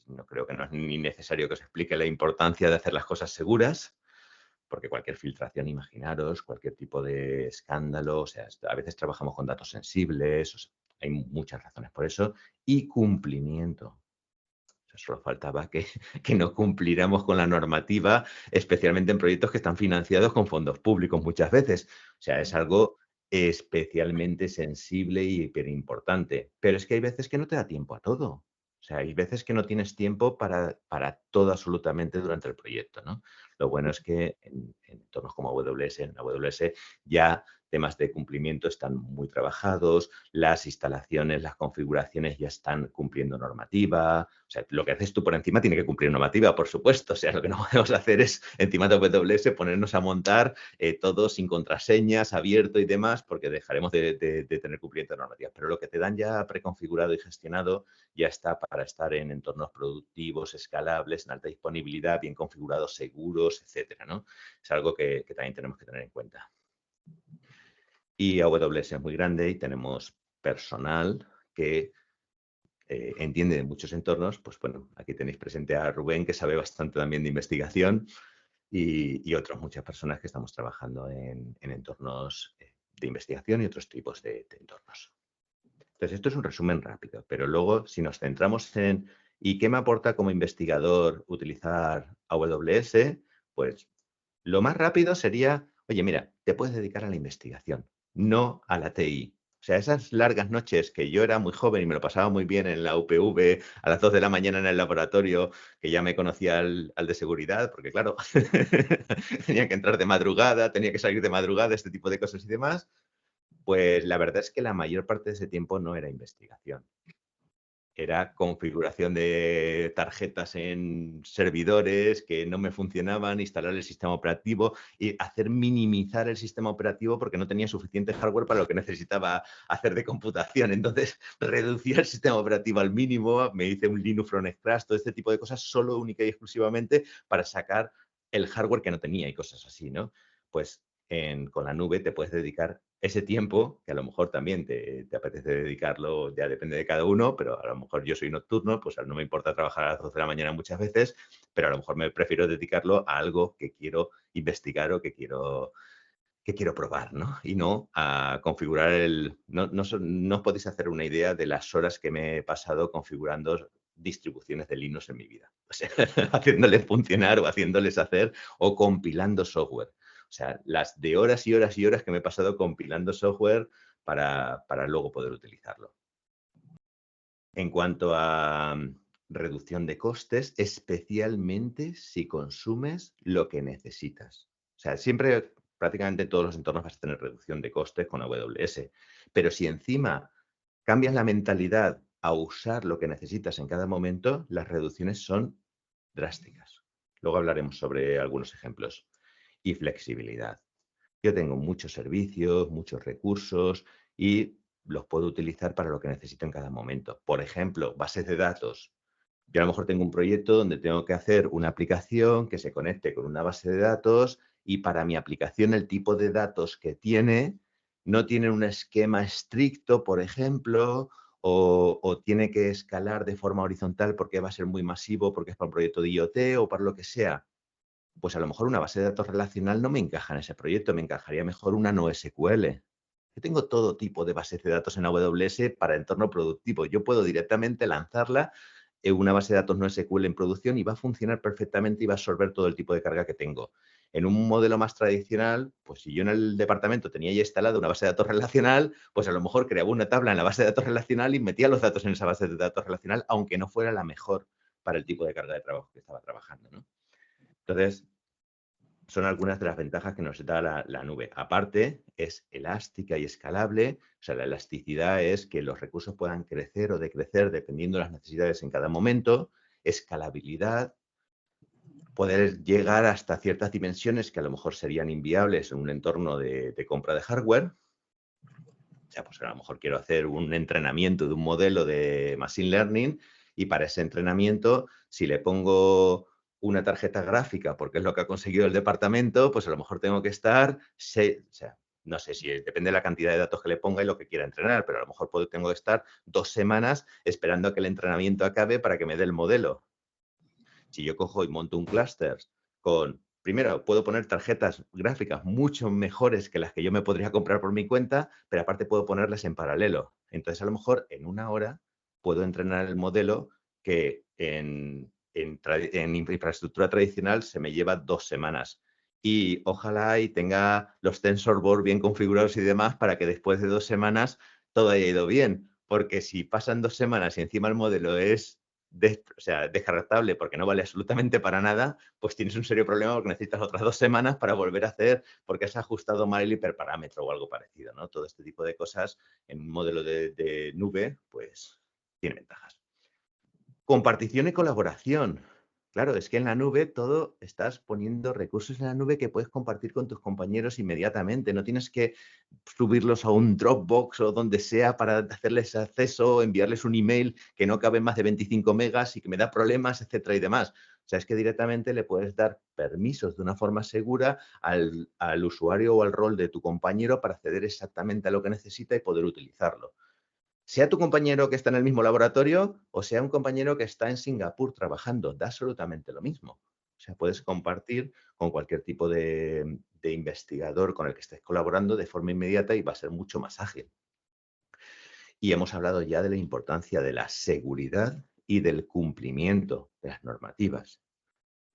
No creo que no es ni necesario que os explique la importancia de hacer las cosas seguras, porque cualquier filtración, imaginaros, cualquier tipo de escándalo, o sea, a veces trabajamos con datos sensibles, o sea, hay muchas razones por eso, y cumplimiento. Solo faltaba que no cumpliéramos con la normativa, especialmente en proyectos que están financiados con fondos públicos muchas veces. O sea, es algo especialmente sensible y hiperimportante. Pero es que hay veces que no te da tiempo a todo. O sea, hay veces que no tienes tiempo para todo absolutamente durante el proyecto, ¿no? Lo bueno es que en entornos como AWS, en AWS ya temas de cumplimiento están muy trabajados, las instalaciones, las configuraciones ya están cumpliendo normativa. O sea, lo que haces tú por encima tiene que cumplir normativa, por supuesto. O sea, lo que no podemos hacer es, encima de AWS, ponernos a montar todo sin contraseñas, abierto y demás, porque dejaremos de tener cumplimiento de normativas. Pero lo que te dan ya preconfigurado y gestionado ya está para estar en entornos productivos, escalables, en alta disponibilidad, bien configurados, seguros, etcétera, ¿no? Es algo que también tenemos que tener en cuenta. Y AWS es muy grande y tenemos personal que entiende de muchos entornos. Pues bueno, aquí tenéis presente a Rubén, que sabe bastante también de investigación, y otras muchas personas que estamos trabajando en entornos de investigación y otros tipos de entornos. Entonces, esto es un resumen rápido, pero luego si nos centramos en ¿y qué me aporta como investigador utilizar AWS? Pues lo más rápido sería, oye, mira, te puedes dedicar a la investigación, no a la TI. O sea, esas largas noches que yo era muy joven y me lo pasaba muy bien en la UPV a las 2 de la mañana en el laboratorio, que ya me conocía al de seguridad, porque claro, tenía que entrar de madrugada, tenía que salir de madrugada, este tipo de cosas y demás. Pues la verdad es que la mayor parte de ese tiempo no era investigación. Era configuración de tarjetas en servidores que no me funcionaban, instalar el sistema operativo y hacer minimizar el sistema operativo porque no tenía suficiente hardware para lo que necesitaba hacer de computación. Entonces, reducía el sistema operativo al mínimo, me hice un Linux from scratch, todo este tipo de cosas solo, única y exclusivamente para sacar el hardware que no tenía y cosas así, ¿no? Pues con la nube te puedes dedicar ese tiempo, que a lo mejor también te apetece dedicarlo, ya depende de cada uno, pero a lo mejor yo soy nocturno, pues no me importa trabajar a las 12 de la mañana muchas veces, pero a lo mejor me prefiero dedicarlo a algo que quiero investigar o que quiero probar, ¿no? Y no a configurar no os podéis hacer una idea de las horas que me he pasado configurando distribuciones de Linux en mi vida. O sea, haciéndoles funcionar o haciéndoles hacer o compilando software. O sea, las de horas y horas y horas que me he pasado compilando software para luego poder utilizarlo. En cuanto a reducción de costes, especialmente si consumes lo que necesitas. O sea, siempre, prácticamente en todos los entornos vas a tener reducción de costes con AWS. Pero si encima cambias la mentalidad a usar lo que necesitas en cada momento, las reducciones son drásticas. Luego hablaremos sobre algunos ejemplos. Y flexibilidad. Yo tengo muchos servicios, muchos recursos y los puedo utilizar para lo que necesito en cada momento. Por ejemplo, bases de datos. Yo a lo mejor tengo un proyecto donde tengo que hacer una aplicación que se conecte con una base de datos y para mi aplicación el tipo de datos que tiene no tiene un esquema estricto, por ejemplo, o tiene que escalar de forma horizontal porque va a ser muy masivo, porque es para un proyecto de IoT o para lo que sea. Pues a lo mejor una base de datos relacional no me encaja en ese proyecto, me encajaría mejor una NoSQL. Yo tengo todo tipo de bases de datos en AWS para entorno productivo. Yo puedo directamente lanzarla en una base de datos NoSQL en producción y va a funcionar perfectamente y va a absorber todo el tipo de carga que tengo. En un modelo más tradicional, pues si yo en el departamento tenía ya instalado una base de datos relacional, pues a lo mejor creaba una tabla en la base de datos relacional y metía los datos en esa base de datos relacional, aunque no fuera la mejor para el tipo de carga de trabajo que estaba trabajando, ¿no? Entonces, son algunas de las ventajas que nos da la nube. Aparte, es elástica y escalable. O sea, la elasticidad es que los recursos puedan crecer o decrecer dependiendo de las necesidades en cada momento. Escalabilidad, poder llegar hasta ciertas dimensiones que a lo mejor serían inviables en un entorno de compra de hardware. O sea, pues a lo mejor quiero hacer un entrenamiento de un modelo de Machine Learning y para ese entrenamiento, si le pongo una tarjeta gráfica, porque es lo que ha conseguido el departamento, pues a lo mejor tengo que estar, no sé si depende de la cantidad de datos que le ponga y lo que quiera entrenar, pero a lo mejor tengo que estar 2 semanas esperando a que el entrenamiento acabe para que me dé el modelo. Si yo cojo y monto un clúster primero, puedo poner tarjetas gráficas mucho mejores que las que yo me podría comprar por mi cuenta, pero aparte puedo ponerlas en paralelo. Entonces, a lo mejor en 1 hora puedo entrenar el modelo que en infraestructura tradicional se me lleva 2 semanas. Y ojalá y tenga los tensor board bien configurados y demás para que después de 2 semanas todo haya ido bien. Porque si pasan 2 semanas y encima el modelo es descartable porque no vale absolutamente para nada, pues tienes un serio problema porque necesitas otras 2 semanas para volver a hacer porque has ajustado mal el hiperparámetro o algo parecido, ¿no? Todo este tipo de cosas en un modelo de nube, pues tiene ventajas. Compartición y colaboración. Claro, es que en la nube todo estás poniendo recursos en la nube que puedes compartir con tus compañeros inmediatamente. No tienes que subirlos a un Dropbox o donde sea para hacerles acceso, enviarles un email que no cabe más de 25 megas y que me da problemas, etcétera y demás. O sea, es que directamente le puedes dar permisos de una forma segura al usuario o al rol de tu compañero para acceder exactamente a lo que necesita y poder utilizarlo. Sea tu compañero que está en el mismo laboratorio o sea un compañero que está en Singapur trabajando, da absolutamente lo mismo. O sea, puedes compartir con cualquier tipo de investigador con el que estés colaborando de forma inmediata y va a ser mucho más ágil. Y hemos hablado ya de la importancia de la seguridad y del cumplimiento de las normativas.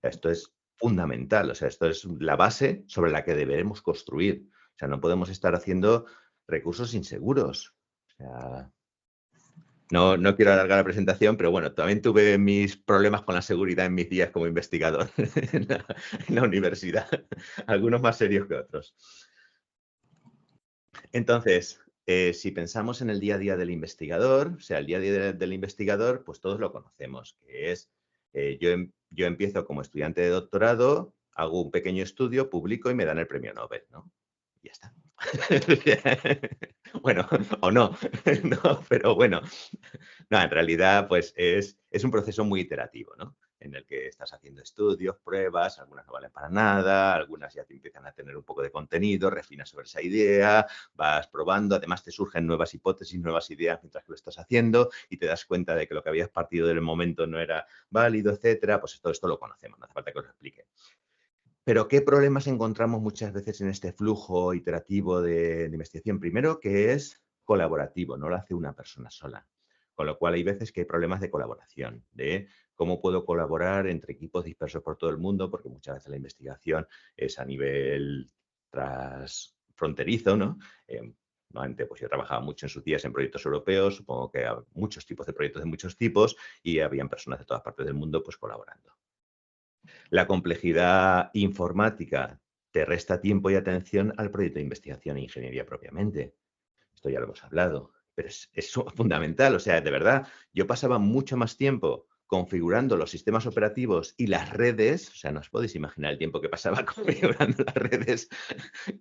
Esto es fundamental, o sea, esto es la base sobre la que deberemos construir. O sea, no podemos estar haciendo recursos inseguros. O sea, no quiero alargar la presentación, pero bueno, también tuve mis problemas con la seguridad en mis días como investigador en la universidad, algunos más serios que otros. Entonces, si pensamos en el día a día del investigador, o sea, el día a día del investigador, pues todos lo conocemos, que es, yo empiezo como estudiante de doctorado, hago un pequeño estudio, publico y me dan el premio Nobel, ¿no? Y ya está. Bueno, o no, no, pero bueno. No, en realidad, pues es un proceso muy iterativo, ¿no? En el que estás haciendo estudios, pruebas, algunas no valen para nada, algunas ya te empiezan a tener un poco de contenido, refinas sobre esa idea, vas probando, además te surgen nuevas hipótesis, nuevas ideas mientras que lo estás haciendo y te das cuenta de que lo que habías partido del momento no era válido, etcétera. Pues todo esto lo conocemos, no hace falta que os lo explique. Pero, ¿qué problemas encontramos muchas veces en este flujo iterativo de investigación? Primero, que es colaborativo, no lo hace una persona sola. Con lo cual, hay veces que hay problemas de colaboración, de cómo puedo colaborar entre equipos dispersos por todo el mundo, porque muchas veces la investigación es a nivel transfronterizo, ¿no? Normalmente, pues yo trabajaba mucho en sus días en proyectos europeos, supongo que hay muchos tipos de proyectos de muchos tipos y habían personas de todas partes del mundo pues colaborando. La complejidad informática te resta tiempo y atención al proyecto de investigación e ingeniería propiamente. Esto ya lo hemos hablado, pero es fundamental. O sea, de verdad, yo pasaba mucho más tiempo configurando los sistemas operativos y las redes, o sea, no os podéis imaginar el tiempo que pasaba configurando las redes,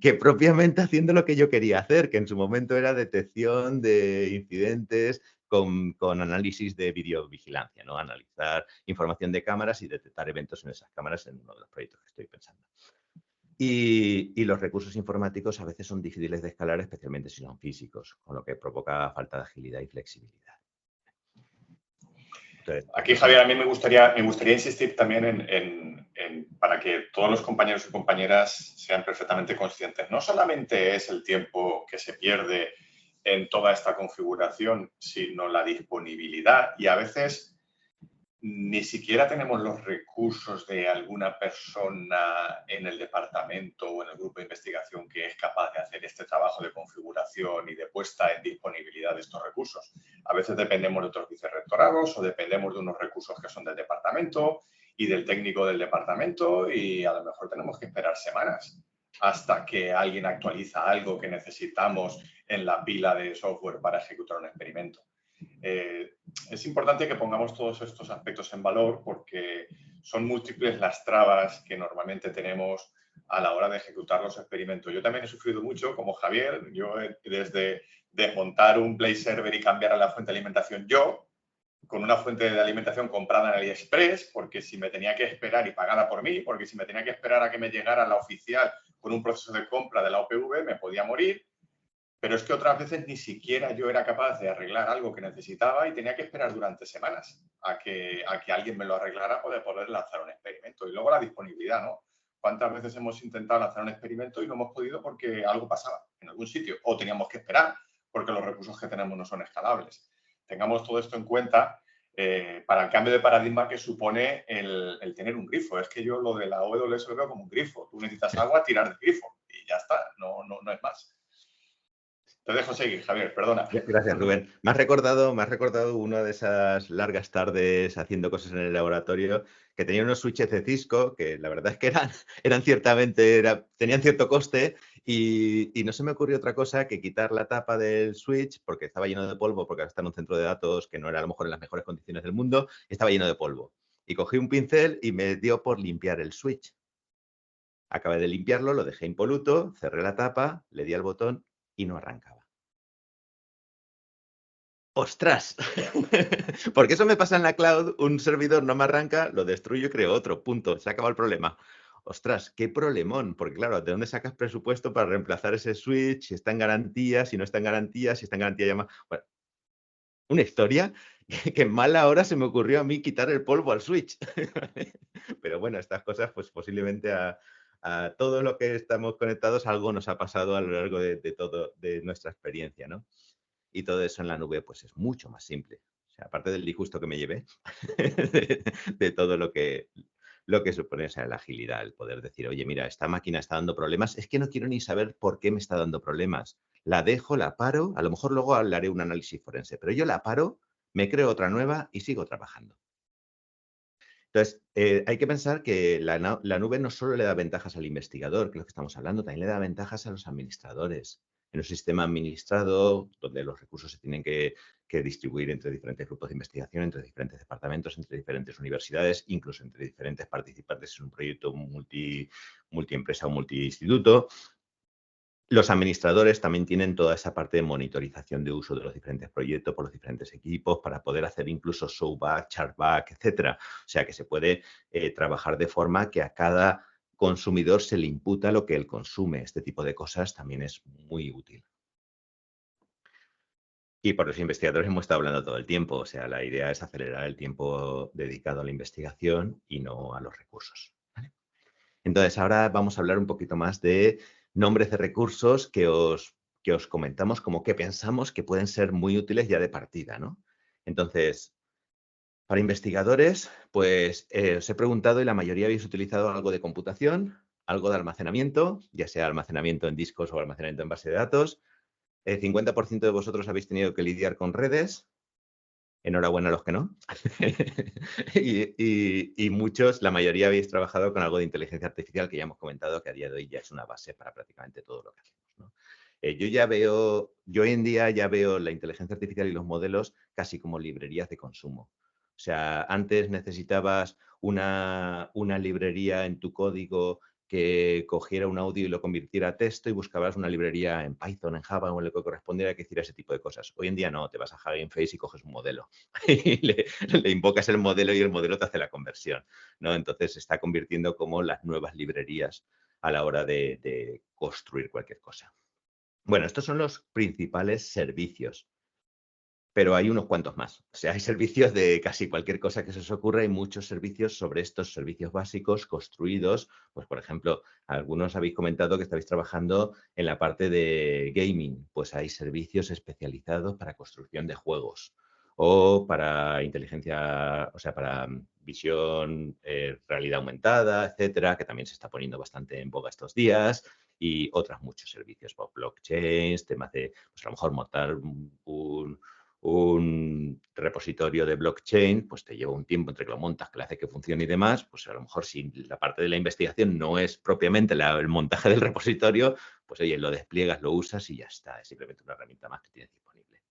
que propiamente haciendo lo que yo quería hacer, que en su momento era detección de incidentes con análisis de videovigilancia, ¿no? Analizar información de cámaras y detectar eventos en esas cámaras en uno de los proyectos que estoy pensando. Y los recursos informáticos a veces son difíciles de escalar, especialmente si son físicos, con lo que provoca falta de agilidad y flexibilidad. Entonces, aquí, Javier, a mí me gustaría insistir también para que todos los compañeros y compañeras sean perfectamente conscientes. No solamente es el tiempo que se pierde en toda esta configuración, sino la disponibilidad y a veces ni siquiera tenemos los recursos de alguna persona en el departamento o en el grupo de investigación que es capaz de hacer este trabajo de configuración y de puesta en disponibilidad de estos recursos. A veces dependemos de otros vicerrectorados o dependemos de unos recursos que son del departamento y del técnico del departamento, y a lo mejor tenemos que esperar semanas hasta que alguien actualiza algo que necesitamos en la pila de software para ejecutar un experimento. Es importante que pongamos todos estos aspectos en valor porque son múltiples las trabas que normalmente tenemos a la hora de ejecutar los experimentos. Yo también he sufrido mucho, como Javier, yo desde desmontar un Play Server y cambiar a la fuente de alimentación yo, con una fuente de alimentación comprada en AliExpress, porque si me tenía que esperar y pagada por mí, porque si me tenía que esperar a que me llegara la oficial con un proceso de compra de la OPV, me podía morir. Pero es que otras veces ni siquiera yo era capaz de arreglar algo que necesitaba y tenía que esperar durante semanas a que alguien me lo arreglara para poder lanzar un experimento. Y luego la disponibilidad, ¿no? ¿Cuántas veces hemos intentado lanzar un experimento y no hemos podido porque algo pasaba en algún sitio? O teníamos que esperar porque los recursos que tenemos no son escalables. Tengamos todo esto en cuenta para el cambio de paradigma que supone el tener un grifo. Es que yo lo de la AWS lo veo como un grifo. Tú necesitas agua, tirar del grifo y ya está, no es más. Te dejo seguir, Javier, perdona. Gracias, Rubén. Me has recordado una de esas largas tardes haciendo cosas en el laboratorio que tenía unos switches de Cisco que la verdad es que tenían cierto coste y no se me ocurrió otra cosa que quitar la tapa del switch porque estaba lleno de polvo, porque está en un centro de datos que no era a lo mejor en las mejores condiciones del mundo, estaba lleno de polvo. Y cogí un pincel y me dio por limpiar el switch. Acabé de limpiarlo, lo dejé impoluto, cerré la tapa, le di al botón y no arrancaba. ¡Ostras! Porque eso me pasa en la cloud, un servidor no me arranca, lo destruyo y creo otro, punto, se acaba el problema. ¡Ostras, qué problemón! Porque claro, ¿de dónde sacas presupuesto para reemplazar ese switch? Si está en garantía, si no está en garantía, si está en garantía llama... Bueno, una historia que en mala hora se me ocurrió a mí quitar el polvo al switch. Pero bueno, estas cosas pues posiblemente a todos los que estamos conectados algo nos ha pasado a lo largo de nuestra experiencia, ¿no? Y todo eso en la nube pues es mucho más simple. O sea, aparte del disgusto que me llevé, de todo lo que supone, o sea, la agilidad, el poder decir, oye, mira, esta máquina está dando problemas, es que no quiero ni saber por qué me está dando problemas. La dejo, la paro, a lo mejor luego haré un análisis forense, pero yo la paro, me creo otra nueva y sigo trabajando. Entonces, hay que pensar que la nube no solo le da ventajas al investigador, que es lo que estamos hablando, también le da ventajas a los administradores. En un sistema administrado, donde los recursos se tienen que distribuir entre diferentes grupos de investigación, entre diferentes departamentos, entre diferentes universidades, incluso entre diferentes participantes en un proyecto multiempresa o multiinstituto. Los administradores también tienen toda esa parte de monitorización de uso de los diferentes proyectos por los diferentes equipos para poder hacer incluso showback, chartback, etcétera. O sea, que se puede trabajar de forma que a cada consumidor se le imputa lo que él consume. Este tipo de cosas también es muy útil. Y por los investigadores hemos estado hablando todo el tiempo. O sea, la idea es acelerar el tiempo dedicado a la investigación y no a los recursos. ¿Vale? Entonces, ahora vamos a hablar un poquito más de nombres de recursos que os comentamos como que pensamos que pueden ser muy útiles ya de partida, ¿no? Entonces, para investigadores, pues os he preguntado y la mayoría habéis utilizado algo de computación, algo de almacenamiento, ya sea almacenamiento en discos o almacenamiento en base de datos. El 50% de vosotros habéis tenido que lidiar con redes. Enhorabuena a los que no. y muchos, la mayoría habéis trabajado con algo de inteligencia artificial que ya hemos comentado que a día de hoy ya es una base para prácticamente todo lo que hacemos, ¿no? Yo hoy en día ya veo la inteligencia artificial y los modelos casi como librerías de consumo. O sea, antes necesitabas una librería en tu código que cogiera un audio y lo convirtiera a texto y buscabas una librería en Python, en Java o en lo que correspondiera que hiciera ese tipo de cosas. Hoy en día no, te vas a Hugging Face y coges un modelo y le invocas el modelo y el modelo te hace la conversión, ¿no? Entonces se está convirtiendo como las nuevas librerías a la hora de construir cualquier cosa. Bueno, estos son los principales servicios, pero hay unos cuantos más. O sea, hay servicios de casi cualquier cosa que se os ocurra y muchos servicios sobre estos servicios básicos construidos. Pues, por ejemplo, algunos habéis comentado que estáis trabajando en la parte de gaming. Pues hay servicios especializados para construcción de juegos o para inteligencia, o sea, para visión, realidad aumentada, etcétera, que también se está poniendo bastante en boga estos días, y otros muchos servicios, blockchains, temas de, pues a lo mejor montar un repositorio de blockchain, pues te lleva un tiempo entre que lo montas, que le hace que funcione y demás, pues a lo mejor si la parte de la investigación no es propiamente el montaje del repositorio, pues oye, lo despliegas, lo usas y ya está. Es simplemente una herramienta más que tienes disponible.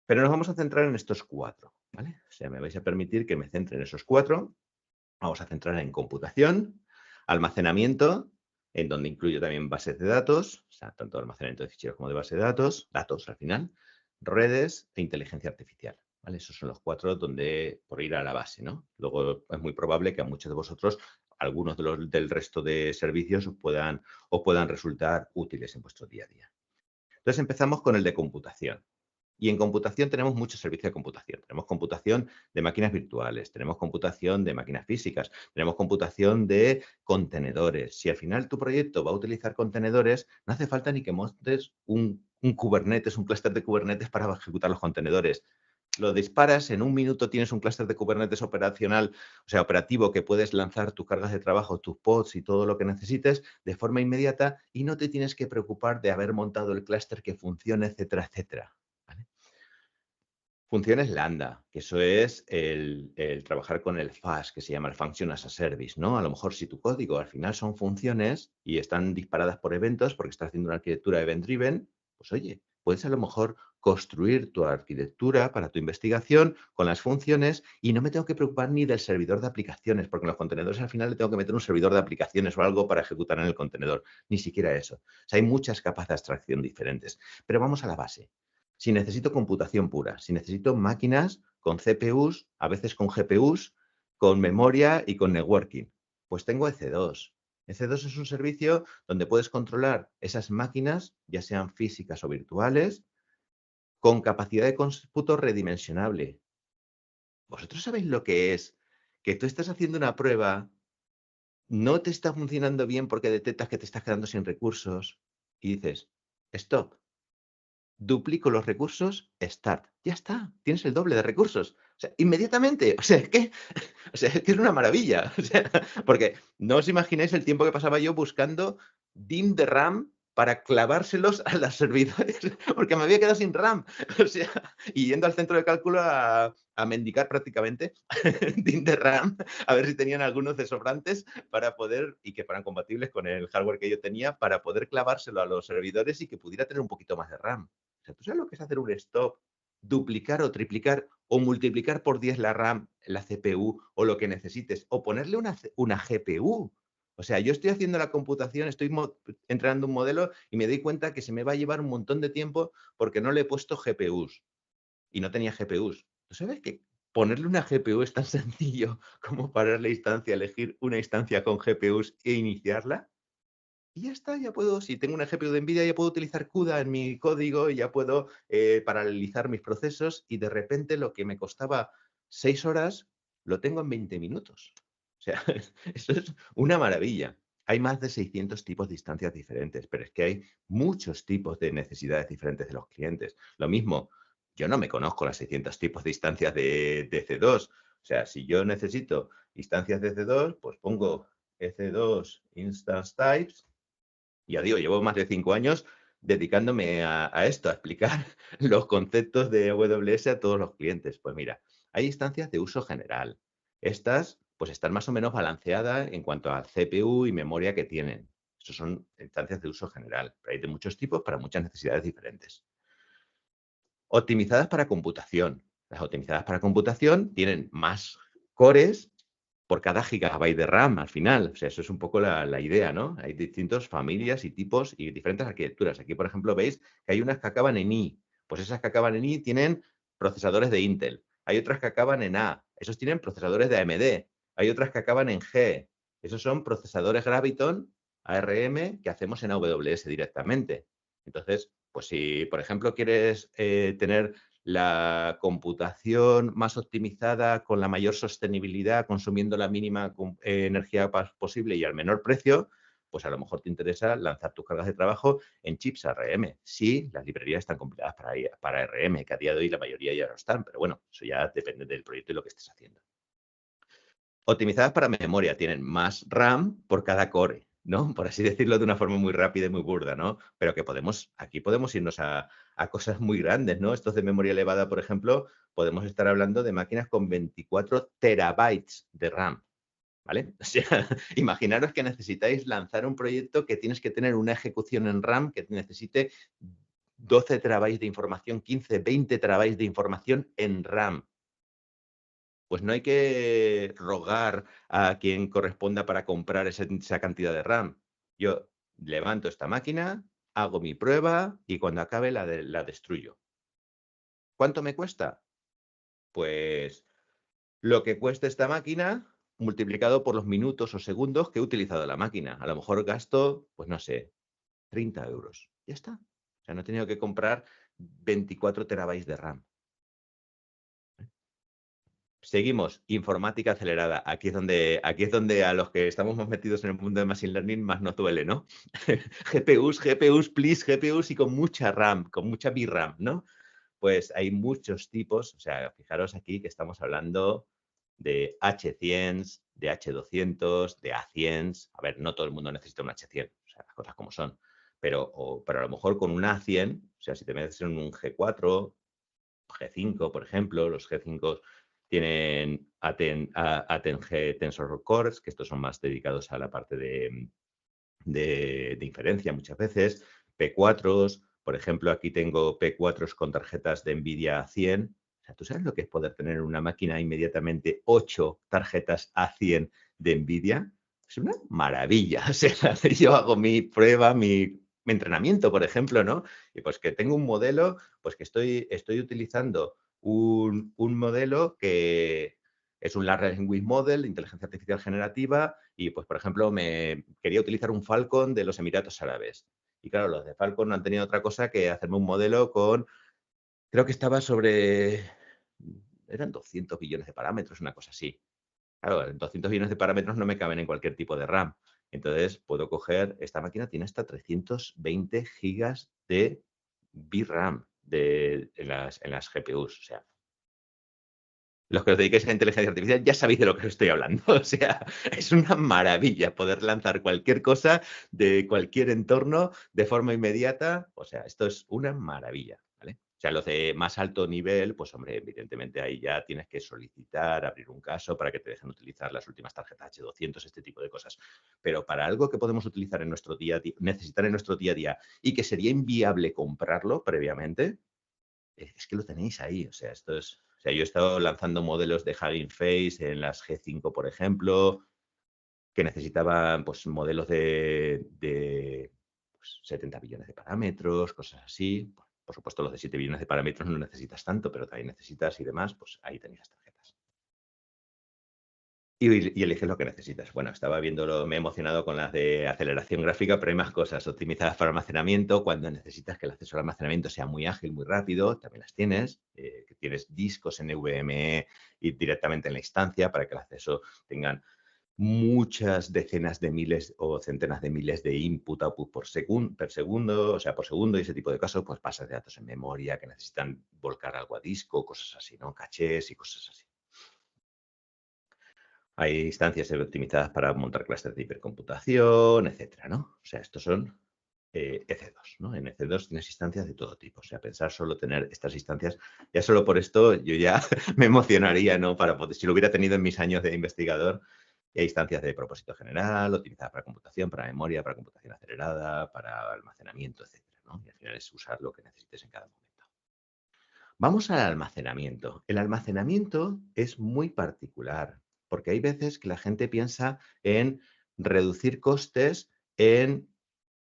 Pero nos vamos a centrar en estos 4, ¿vale? O sea, me vais a permitir que me centre en esos 4. Vamos a centrar en computación, almacenamiento, en donde incluyo también bases de datos, o sea, tanto almacenamiento de ficheros como de base de datos al final, redes e inteligencia artificial. ¿Vale? Esos son los 4 donde, por ir a la base, ¿no? Luego es muy probable que a muchos de vosotros algunos del resto de servicios os puedan resultar útiles en vuestro día a día. Entonces empezamos con el de computación. Y en computación tenemos muchos servicios de computación. Tenemos computación de máquinas virtuales, tenemos computación de máquinas físicas, tenemos computación de contenedores. Si al final tu proyecto va a utilizar contenedores, no hace falta ni que montes un Kubernetes, un clúster de Kubernetes para ejecutar los contenedores. Lo disparas, en un minuto tienes un clúster de Kubernetes operacional, o sea, operativo, que puedes lanzar tus cargas de trabajo, tus pods y todo lo que necesites de forma inmediata y no te tienes que preocupar de haber montado el clúster que funcione, etcétera, etcétera. ¿Vale? Funciones lambda, que eso es el trabajar con el FAS, que se llama el Function as a Service, ¿no? A lo mejor si tu código al final son funciones y están disparadas por eventos porque estás haciendo una arquitectura event-driven, pues oye, puedes a lo mejor construir tu arquitectura para tu investigación con las funciones y no me tengo que preocupar ni del servidor de aplicaciones, porque en los contenedores al final le tengo que meter un servidor de aplicaciones o algo para ejecutar en el contenedor. Ni siquiera eso. O sea, hay muchas capas de abstracción diferentes. Pero vamos a la base. Si necesito computación pura, si necesito máquinas con CPUs, a veces con GPUs, con memoria y con networking, pues tengo EC2. EC2 es un servicio donde puedes controlar esas máquinas, ya sean físicas o virtuales, con capacidad de cómputo redimensionable. ¿Vosotros sabéis lo que es que tú estás haciendo una prueba, no te está funcionando bien porque detectas que te estás quedando sin recursos y dices, stop? Duplico los recursos, start. Ya está, tienes el doble de recursos. O sea, inmediatamente. O sea, es que es una maravilla. O sea, porque no os imagináis el tiempo que pasaba yo buscando DIMM de RAM para clavárselos a los servidores, porque me había quedado sin RAM. O sea, y yendo al centro de cálculo a mendigar prácticamente DIMM de RAM, a ver si tenían algunos de sobrantes para poder, y que fueran compatibles con el hardware que yo tenía, para poder clavárselo a los servidores y que pudiera tener un poquito más de RAM. O sea, ¿tú sabes lo que es hacer un stop, duplicar o triplicar o multiplicar por 10 la RAM, la CPU o lo que necesites, o ponerle una GPU? O sea, yo estoy haciendo la computación, estoy entrenando un modelo y me doy cuenta que se me va a llevar un montón de tiempo porque no le he puesto GPUs y no tenía GPUs. ¿Tú sabes que ponerle una GPU es tan sencillo como parar la instancia, elegir una instancia con GPUs e iniciarla? Y ya está, ya puedo, si tengo una GPU de NVIDIA, ya puedo utilizar CUDA en mi código y ya puedo paralelizar mis procesos y de repente lo que me costaba 6 horas, lo tengo en 20 minutos. O sea, eso es una maravilla. Hay más de 600 tipos de instancias diferentes, pero es que hay muchos tipos de necesidades diferentes de los clientes. Lo mismo, yo no me conozco las 600 tipos de instancias de EC2. O sea, si yo necesito instancias de EC2, pues pongo EC2 Instance Types. Ya digo, llevo más de 5 años dedicándome a esto, a explicar los conceptos de AWS a todos los clientes. Pues mira, hay instancias de uso general. Estas pues están más o menos balanceadas en cuanto al CPU y memoria que tienen. Estos son instancias de uso general, pero hay de muchos tipos para muchas necesidades diferentes. Optimizadas para computación. Las optimizadas para computación tienen más cores por cada gigabyte de RAM al final. O sea, eso es un poco la idea, ¿no? Hay distintas familias y tipos y diferentes arquitecturas. Aquí, por ejemplo, veis que hay unas que acaban en I. Pues esas que acaban en I tienen procesadores de Intel. Hay otras que acaban en A. Esos tienen procesadores de AMD. Hay otras que acaban en G. Esos son procesadores Graviton ARM que hacemos en AWS directamente. Entonces, pues si, por ejemplo, quieres tener la computación más optimizada con la mayor sostenibilidad, consumiendo la mínima energía posible y al menor precio, pues a lo mejor te interesa lanzar tus cargas de trabajo en chips ARM. Sí, las librerías están compiladas para ARM, que a día de hoy la mayoría ya no están, pero bueno, eso ya depende del proyecto y lo que estés haciendo. Optimizadas para memoria, tienen más RAM por cada core ¿no? Por así decirlo de una forma muy rápida y muy burda, ¿no? Pero que aquí podemos irnos a cosas muy grandes, ¿no? Estos de memoria elevada, por ejemplo, podemos estar hablando de máquinas con 24 terabytes de RAM, ¿vale? O sea, imaginaros que necesitáis lanzar un proyecto que tienes que tener una ejecución en RAM que necesite 12 terabytes de información, 15, 20 terabytes de información en RAM. Pues no hay que rogar a quien corresponda para comprar esa cantidad de RAM. Yo levanto esta máquina, hago mi prueba y cuando acabe la destruyo. ¿Cuánto me cuesta? Pues lo que cuesta esta máquina multiplicado por los minutos o segundos que he utilizado la máquina. A lo mejor gasto, pues no sé, 30 euros. Ya está. O sea, no he tenido que comprar 24 terabytes de RAM. Seguimos, informática acelerada. Aquí es donde a los que estamos más metidos en el mundo de Machine Learning más nos duele, ¿no? GPUs, please, GPUs y con mucha RAM, con mucha VRAM, ¿no? Pues hay muchos tipos, o sea, fijaros aquí que estamos hablando de H100, de H200, de A100. A ver, no todo el mundo necesita un H100, o sea, las cosas como son. Pero a lo mejor con un A100, o sea, si te metes en un G4, G5, por ejemplo, los G5 tienen Aten Tensor Cores, que estos son más dedicados a la parte de inferencia muchas veces, P4s, por ejemplo, aquí tengo P4s con tarjetas de NVIDIA A100. O sea, ¿tú sabes lo que es poder tener en una máquina inmediatamente 8 tarjetas A100 de NVIDIA? Es una maravilla. O sea, yo hago mi prueba, mi entrenamiento, por ejemplo, ¿no? Y pues que tengo un modelo, pues que estoy utilizando un modelo que es un Large Language Model, inteligencia artificial generativa, y pues, por ejemplo, me quería utilizar un Falcon de los Emiratos Árabes. Y claro, los de Falcon no han tenido otra cosa que hacerme un modelo con, creo que estaba sobre, eran 200 billones de parámetros, una cosa así. Claro, 200 billones de parámetros no me caben en cualquier tipo de RAM. Entonces, puedo coger, esta máquina tiene hasta 320 gigas de VRAM en las GPUs. O sea, los que os dediquéis a la inteligencia artificial ya sabéis de lo que os estoy hablando. O sea, es una maravilla poder lanzar cualquier cosa de cualquier entorno de forma inmediata. O sea, esto es una maravilla, ¿vale? O sea, los de más alto nivel, pues hombre, evidentemente ahí ya tienes que solicitar, abrir un caso para que te dejen utilizar las últimas tarjetas H200, este tipo de cosas. Pero para algo que podemos utilizar en nuestro día a día, necesitar en nuestro día a día y que sería inviable comprarlo previamente, es que lo tenéis ahí. O sea, esto es... O sea, yo he estado lanzando modelos de Hugging Face en las G5, por ejemplo, que necesitaban pues, modelos de pues, 70 billones de parámetros, cosas así. Por supuesto, los de 7 billones de parámetros no necesitas tanto, pero también necesitas y demás, pues ahí tenéis las tarjetas. Y eliges lo que necesitas. Bueno, estaba viéndolo, me he emocionado con las de aceleración gráfica, pero hay más cosas optimizadas para almacenamiento. Cuando necesitas que el acceso al almacenamiento sea muy ágil, muy rápido, también las tienes. Que tienes discos NVMe y directamente en la instancia para que el acceso tengan muchas decenas de miles o centenas de miles de input-output por segundo, o sea, por segundo y ese tipo de casos, pues bases de datos en memoria que necesitan volcar algo a disco, cosas así, ¿no? Cachés y cosas así. Hay instancias optimizadas para montar clústeres de hipercomputación, etcétera, ¿no? O sea, estos son EC2, ¿no? En EC2 tienes instancias de todo tipo. O sea, pensar solo tener estas instancias, ya solo por esto yo ya me emocionaría, ¿no? Para poder, si lo hubiera tenido en mis años de investigador, y hay instancias de propósito general, optimizadas para computación, para memoria, para computación acelerada, para almacenamiento, etcétera, ¿no? Y al final es usar lo que necesites en cada momento. Vamos al almacenamiento. El almacenamiento es muy particular porque hay veces que la gente piensa en reducir costes en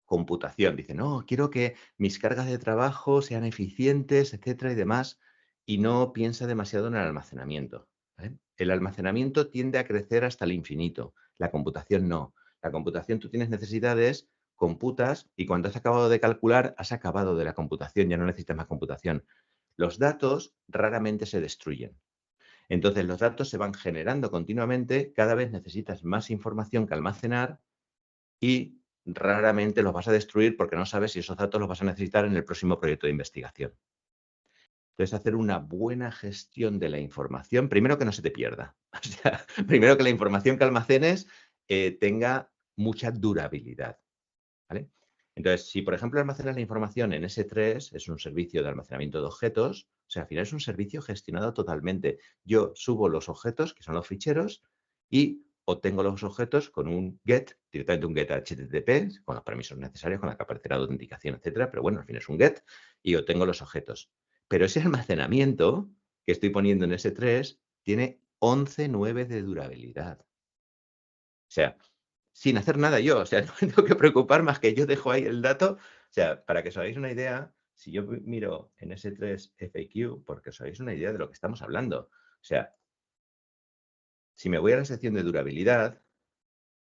computación. Dice, no, quiero que mis cargas de trabajo sean eficientes, etcétera y demás, y no piensa demasiado en el almacenamiento, ¿vale? El almacenamiento tiende a crecer hasta el infinito. La computación no. La computación tú tienes necesidades, computas y cuando has acabado de calcular, has acabado de la computación, ya no necesitas más computación. Los datos raramente se destruyen. Entonces, los datos se van generando continuamente, cada vez necesitas más información que almacenar y raramente los vas a destruir porque no sabes si esos datos los vas a necesitar en el próximo proyecto de investigación. Entonces, hacer una buena gestión de la información, primero que no se te pierda. O sea, primero que la información que almacenes tenga mucha durabilidad, ¿vale? Entonces, si por ejemplo almacenas la información en S3, es un servicio de almacenamiento de objetos, o sea, al final es un servicio gestionado totalmente. Yo subo los objetos, que son los ficheros, y obtengo los objetos con un GET, directamente un GET HTTP, con los permisos necesarios, con la capacidad de autenticación, etcétera, pero bueno, al fin es un GET, y obtengo los objetos. Pero ese almacenamiento que estoy poniendo en S3 tiene 11.9 de durabilidad. O sea, sin hacer nada yo, o sea, no me tengo que preocupar más que yo dejo ahí el dato. O sea, para que os hagáis una idea, si yo miro en S3 FAQ, porque os hagáis una idea de lo que estamos hablando. O sea, si me voy a la sección de durabilidad,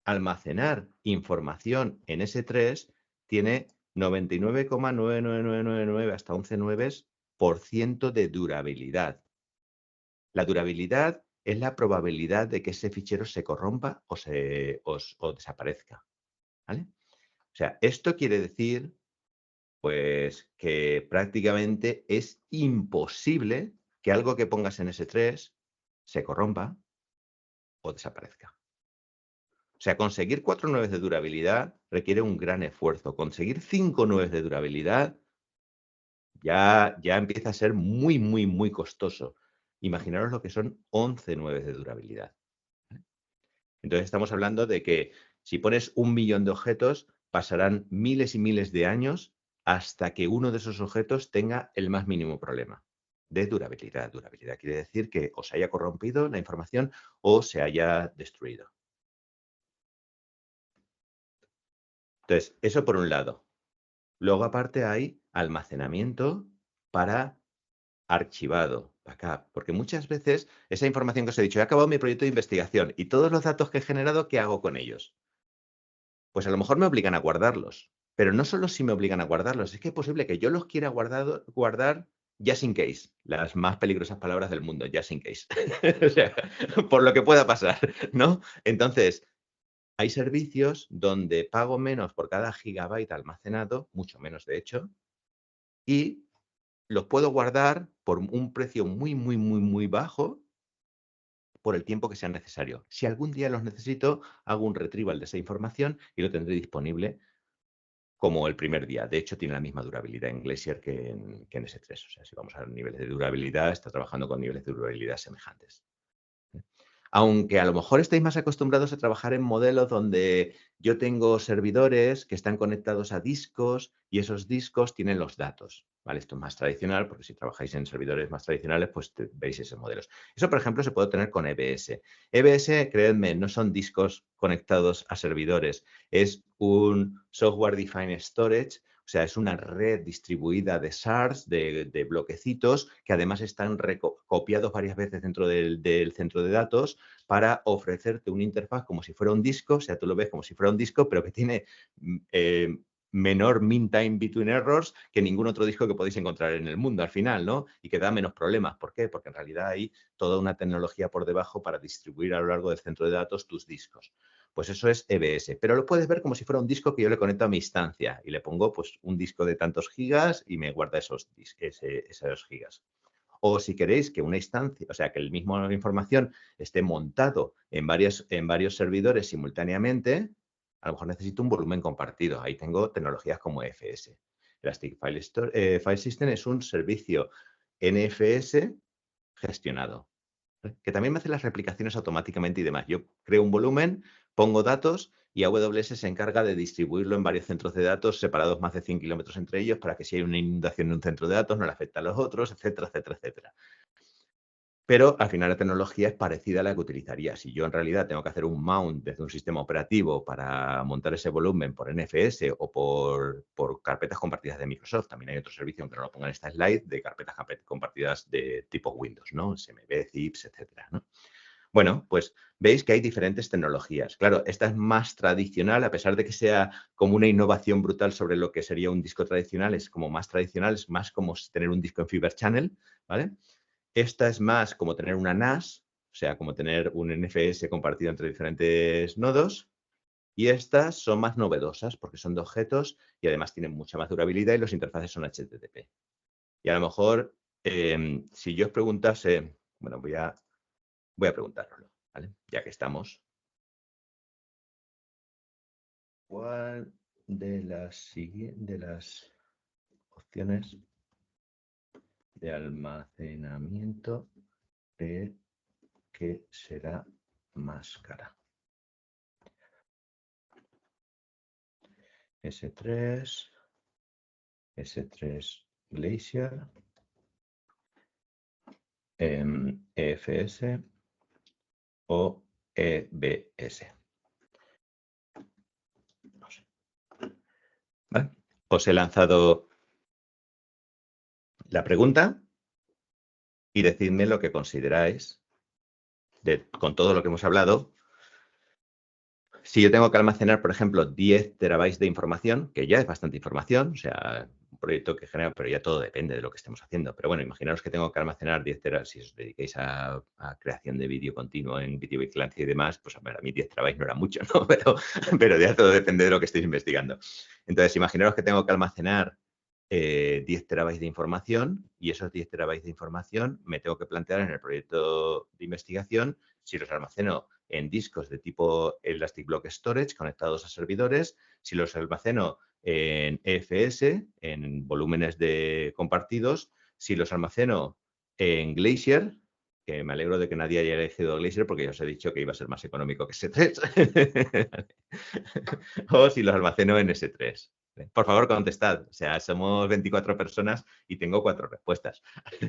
almacenar información en S3 tiene 99,99999 hasta 11.9% de durabilidad. La durabilidad es la probabilidad de que ese fichero se corrompa o desaparezca, ¿vale? O sea, esto quiere decir, pues, que prácticamente es imposible que algo que pongas en S3 se corrompa o desaparezca. O sea, conseguir 4 9 de durabilidad requiere un gran esfuerzo. Conseguir 5 9 de durabilidad ya empieza a ser muy, muy, muy costoso. Imaginaros lo que son 11 9 de durabilidad. Entonces estamos hablando de que si pones 1 millón de objetos, pasarán miles y miles de años hasta que uno de esos objetos tenga el más mínimo problema de durabilidad. Durabilidad quiere decir que o se haya corrompido la información o se haya destruido. Entonces, eso por un lado. Luego, aparte, hay almacenamiento para archivado, backup, porque muchas veces esa información que os he dicho, he acabado mi proyecto de investigación y todos los datos que he generado, ¿qué hago con ellos? Pues a lo mejor me obligan a guardarlos, pero no solo si me obligan a guardarlos, es que es posible que yo los quiera guardar just in case, las más peligrosas palabras del mundo, just in case. O sea, por lo que pueda pasar, ¿no? Entonces, hay servicios donde pago menos por cada gigabyte almacenado, mucho menos de hecho, y los puedo guardar por un precio muy, muy, muy, muy bajo por el tiempo que sea necesario. Si algún día los necesito, hago un retrieval de esa información y lo tendré disponible como el primer día. De hecho, tiene la misma durabilidad en Glacier que en S3. O sea, si vamos a niveles de durabilidad, está trabajando con niveles de durabilidad semejantes. Aunque a lo mejor estáis más acostumbrados a trabajar en modelos donde yo tengo servidores que están conectados a discos y esos discos tienen los datos, ¿vale? Esto es más tradicional porque si trabajáis en servidores más tradicionales, pues veis esos modelos. Eso, por ejemplo, se puede tener con EBS. EBS, creedme, no son discos conectados a servidores, es un Software Defined Storage. O sea, es una red distribuida de shards, de bloquecitos, que además están copiados varias veces dentro del centro de datos para ofrecerte una interfaz como si fuera un disco, o sea, tú lo ves como si fuera un disco, pero que tiene menor mean time between errors que ningún otro disco que podéis encontrar en el mundo al final, ¿no? Y que da menos problemas. ¿Por qué? Porque en realidad hay toda una tecnología por debajo para distribuir a lo largo del centro de datos tus discos. Pues eso es EBS, pero lo puedes ver como si fuera un disco que yo le conecto a mi instancia y le pongo pues un disco de tantos gigas y me guarda esos gigas. O si queréis que una instancia, o sea, que el mismo información esté montado en varios servidores simultáneamente, a lo mejor necesito un volumen compartido. Ahí tengo tecnologías como EFS. Elastic File System es un servicio NFS gestionado, que también me hace las replicaciones automáticamente y demás. Yo creo un volumen, pongo datos y AWS se encarga de distribuirlo en varios centros de datos separados más de 100 kilómetros entre ellos para que si hay una inundación en un centro de datos no le afecta a los otros, etcétera, etcétera, etcétera. Pero al final la tecnología es parecida a la que utilizaría. Si yo en realidad tengo que hacer un mount desde un sistema operativo para montar ese volumen por NFS o por carpetas compartidas de Microsoft, también hay otro servicio, aunque no lo pongan en esta slide, de carpetas compartidas de tipo Windows, ¿no? SMB, zips, etcétera, ¿no? Bueno, pues veis que hay diferentes tecnologías. Claro, esta es más tradicional, a pesar de que sea como una innovación brutal sobre lo que sería un disco tradicional, es como más tradicional, es más como tener un disco en Fiber Channel, ¿vale? Esta es más como tener una NAS, o sea, como tener un NFS compartido entre diferentes nodos. Y estas son más novedosas porque son de objetos y además tienen mucha más durabilidad y los interfaces son HTTP. Y a lo mejor, si yo os preguntase, bueno, voy a preguntároslo, ¿vale? Ya que estamos. ¿Cuál de las opciones de almacenamiento cree que será más cara? S3, S3 Glacier, EFS o EBS. No sé. ¿Vale? Os he lanzado la pregunta y decidme lo que consideráis con todo lo que hemos hablado. Si yo tengo que almacenar, por ejemplo, 10 terabytes de información, que ya es bastante información, o sea, un proyecto que genera, pero ya todo depende de lo que estemos haciendo. Pero bueno, imaginaros que tengo que almacenar 10 terabytes, si os dedicáis a creación de vídeo continuo en videovigilancia y demás, pues a mí 10 terabytes no era mucho, ¿no? Pero ya todo depende de lo que estéis investigando. Entonces, imaginaros que tengo que almacenar 10 terabytes de información y esos 10 terabytes de información me tengo que plantear en el proyecto de investigación si los almaceno en discos de tipo Elastic Block Storage conectados a servidores, si los almaceno en EFS, en volúmenes compartidos, si los almaceno en Glacier, que me alegro de que nadie haya elegido Glacier porque ya os he dicho que iba a ser más económico que S3, o si los almaceno en S3. Por favor, contestad. O sea, somos 24 personas y tengo 4 respuestas.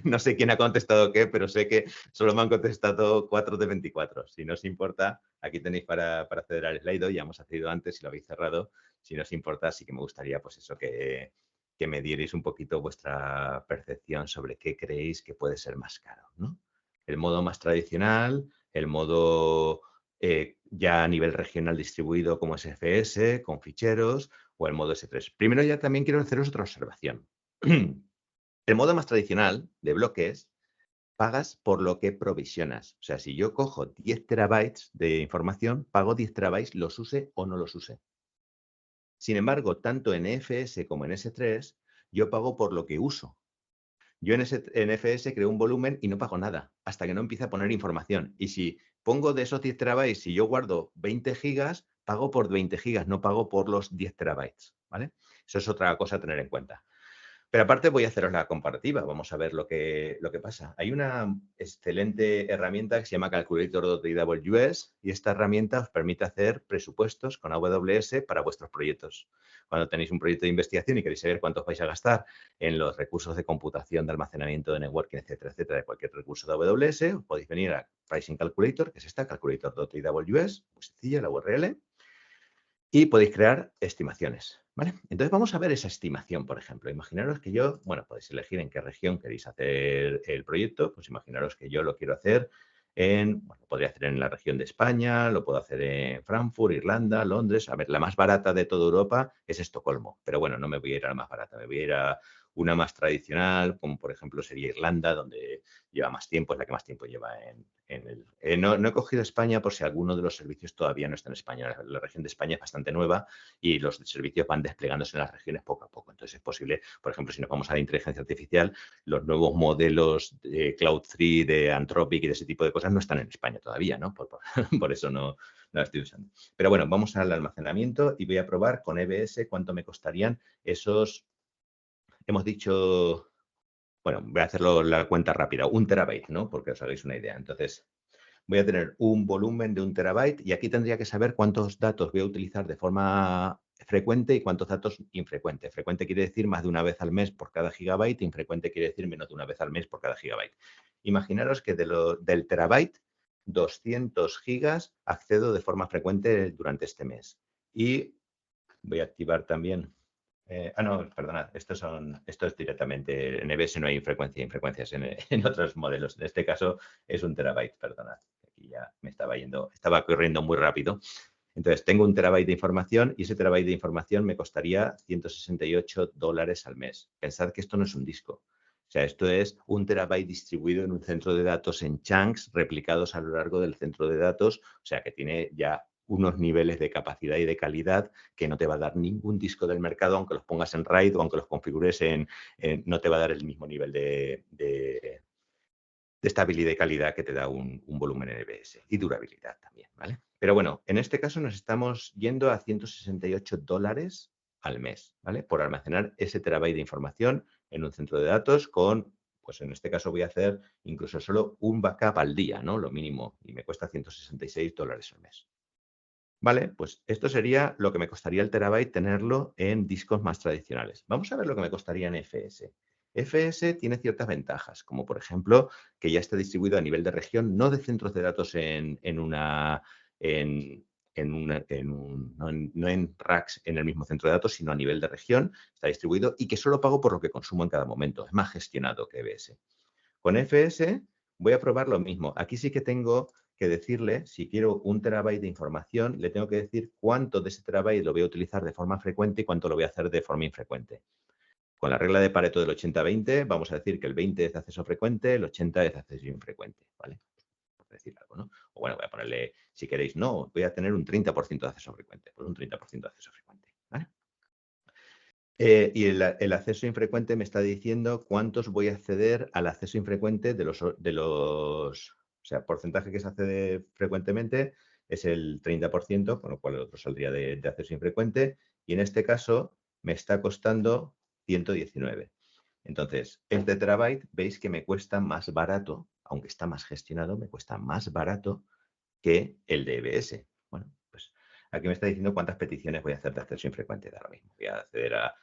No sé quién ha contestado qué, pero sé que solo me han contestado 4 de 24. Si no os importa, aquí tenéis para acceder al Slido. Ya hemos accedido antes, si lo habéis cerrado. Si no os importa, sí que me gustaría, pues eso, que me dierais un poquito vuestra percepción sobre qué creéis que puede ser más caro, ¿no? El modo más tradicional, el modo ya a nivel regional distribuido como SFS, con ficheros, o el modo S3. Primero ya también quiero haceros otra observación. El modo más tradicional de bloques, pagas por lo que provisionas. O sea, si yo cojo 10 terabytes de información, pago 10 terabytes, los use o no los use. Sin embargo, tanto en EFS como en S3, yo pago por lo que uso. Yo en EFS creo un volumen y no pago nada hasta que no empiece a poner información. Y si pongo de esos 10 terabytes, si yo guardo 20 gigas, pago por 20 gigas, no pago por los 10 terabytes, ¿vale? Eso es otra cosa a tener en cuenta. Pero aparte voy a haceros la comparativa, vamos a ver lo que pasa. Hay una excelente herramienta que se llama Calculator.aws y esta herramienta os permite hacer presupuestos con AWS para vuestros proyectos. Cuando tenéis un proyecto de investigación y queréis saber cuántos vais a gastar en los recursos de computación, de almacenamiento, de networking, etcétera, etcétera, de cualquier recurso de AWS, os podéis venir a Pricing Calculator, que es esta, Calculator.aws, muy sencilla la URL, y podéis crear estimaciones, ¿vale? Entonces vamos a ver esa estimación, por ejemplo. Imaginaros que yo, bueno, podéis elegir en qué región queréis hacer el proyecto, pues imaginaros que yo lo quiero hacer bueno, podría hacer en la región de España, lo puedo hacer en Frankfurt, Irlanda, Londres. A ver, la más barata de toda Europa es Estocolmo, pero bueno, no me voy a ir a la más barata, me voy a ir a una más tradicional, como por ejemplo sería Irlanda, donde lleva más tiempo, es la que más tiempo lleva no he cogido España por si alguno de los servicios todavía no está en España. La región de España es bastante nueva y los servicios van desplegándose en las regiones poco a poco. Entonces es posible, por ejemplo, si nos vamos a la inteligencia artificial, los nuevos modelos de Cloud3, de Anthropic y de ese tipo de cosas no están en España todavía, ¿no? Por eso no la estoy usando. Pero bueno, vamos al almacenamiento y voy a probar con EBS cuánto me costarían esos, hemos dicho, bueno, voy a hacerlo la cuenta rápida, 1 terabyte, ¿no? Porque os hagáis una idea. Entonces, voy a tener un volumen de 1 terabyte y aquí tendría que saber cuántos datos voy a utilizar de forma frecuente y cuántos datos infrecuente. Frecuente quiere decir más de una vez al mes por cada gigabyte, infrecuente quiere decir menos de una vez al mes por cada gigabyte. Imaginaros que del terabyte, 200 gigas accedo de forma frecuente durante este mes. Y voy a activar también... no, perdonad, esto es directamente, en EBS no hay infrecuencias en otros modelos. En este caso es 1 terabyte, perdonad. Aquí ya me estaba corriendo muy rápido. Entonces, tengo 1 terabyte de información y ese terabyte de información me costaría $168 al mes. Pensad que esto no es un disco. O sea, esto es 1 terabyte distribuido en un centro de datos en chunks replicados a lo largo del centro de datos. O sea, que tiene ya unos niveles de capacidad y de calidad que no te va a dar ningún disco del mercado, aunque los pongas en RAID o aunque los configures no te va a dar el mismo nivel de estabilidad y calidad que te da un volumen en EBS y durabilidad también, ¿vale? Pero bueno, en este caso nos estamos yendo a $168 al mes, ¿vale? Por almacenar ese terabyte de información en un centro de datos con, pues en este caso voy a hacer incluso solo un backup al día, ¿no? Lo mínimo, y me cuesta $166 al mes. Vale, pues esto sería lo que me costaría el terabyte tenerlo en discos más tradicionales. Vamos a ver lo que me costaría en FS. FS tiene ciertas ventajas, como por ejemplo que ya está distribuido a nivel de región, no de centros de datos no en racks en el mismo centro de datos, sino a nivel de región, está distribuido y que solo pago por lo que consumo en cada momento. Es más gestionado que EBS. Con FS voy a probar lo mismo. Aquí sí que tengo que decirle, si quiero un terabyte de información, le tengo que decir cuánto de ese terabyte lo voy a utilizar de forma frecuente y cuánto lo voy a hacer de forma infrecuente. Con la regla de Pareto del 80-20, vamos a decir que el 20 es de acceso frecuente, el 80 es de acceso infrecuente, ¿vale? Por decir algo, ¿no? O bueno, voy a ponerle, si queréis, no, voy a tener un 30% de acceso frecuente, pues un 30% de acceso frecuente, ¿vale? Y el acceso infrecuente me está diciendo cuántos voy a acceder al acceso infrecuente o sea, porcentaje que se accede frecuentemente es el 30%, con lo cual el otro saldría de acceso infrecuente, y en este caso me está costando 119. Entonces, el de terabyte, veis que me cuesta más barato, aunque está más gestionado, me cuesta más barato que el de EBS. Bueno, pues aquí me está diciendo cuántas peticiones voy a hacer de acceso infrecuente de ahora mismo. Voy a acceder a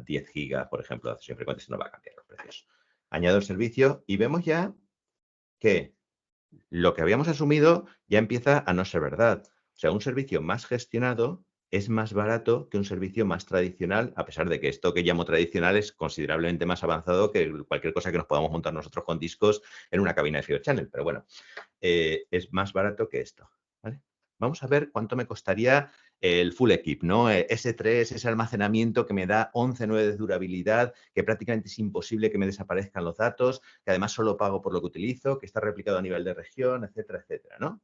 10 gigas, por ejemplo, de acceso infrecuente, eso no va a cambiar los precios. Añado el servicio y vemos ya que lo que habíamos asumido ya empieza a no ser verdad. O sea, un servicio más gestionado es más barato que un servicio más tradicional, a pesar de que esto que llamo tradicional es considerablemente más avanzado que cualquier cosa que nos podamos montar nosotros con discos en una cabina de Fibre Channel. Pero bueno, es más barato que esto, ¿vale? Vamos a ver cuánto me costaría el Full Equip, ¿no? S3, ese almacenamiento que me da 11,9 de durabilidad, que prácticamente es imposible que me desaparezcan los datos, que además solo pago por lo que utilizo, que está replicado a nivel de región, etcétera, etcétera, ¿no?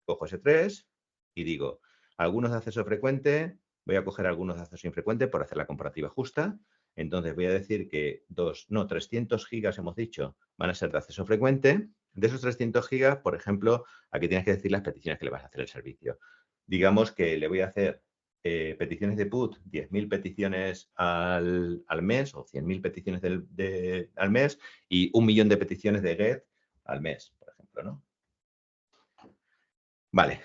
Cojo S3 y digo, algunos de acceso frecuente, voy a coger algunos de acceso infrecuente por hacer la comparativa justa. Entonces voy a decir que 300 gigas hemos dicho van a ser de acceso frecuente. De esos 300 gigas, por ejemplo, aquí tienes que decir las peticiones que le vas a hacer al servicio. Digamos que le voy a hacer peticiones de PUT, 10.000 peticiones al mes o 100.000 peticiones al mes y 1 millón de peticiones de GET al mes, por ejemplo, ¿no? Vale,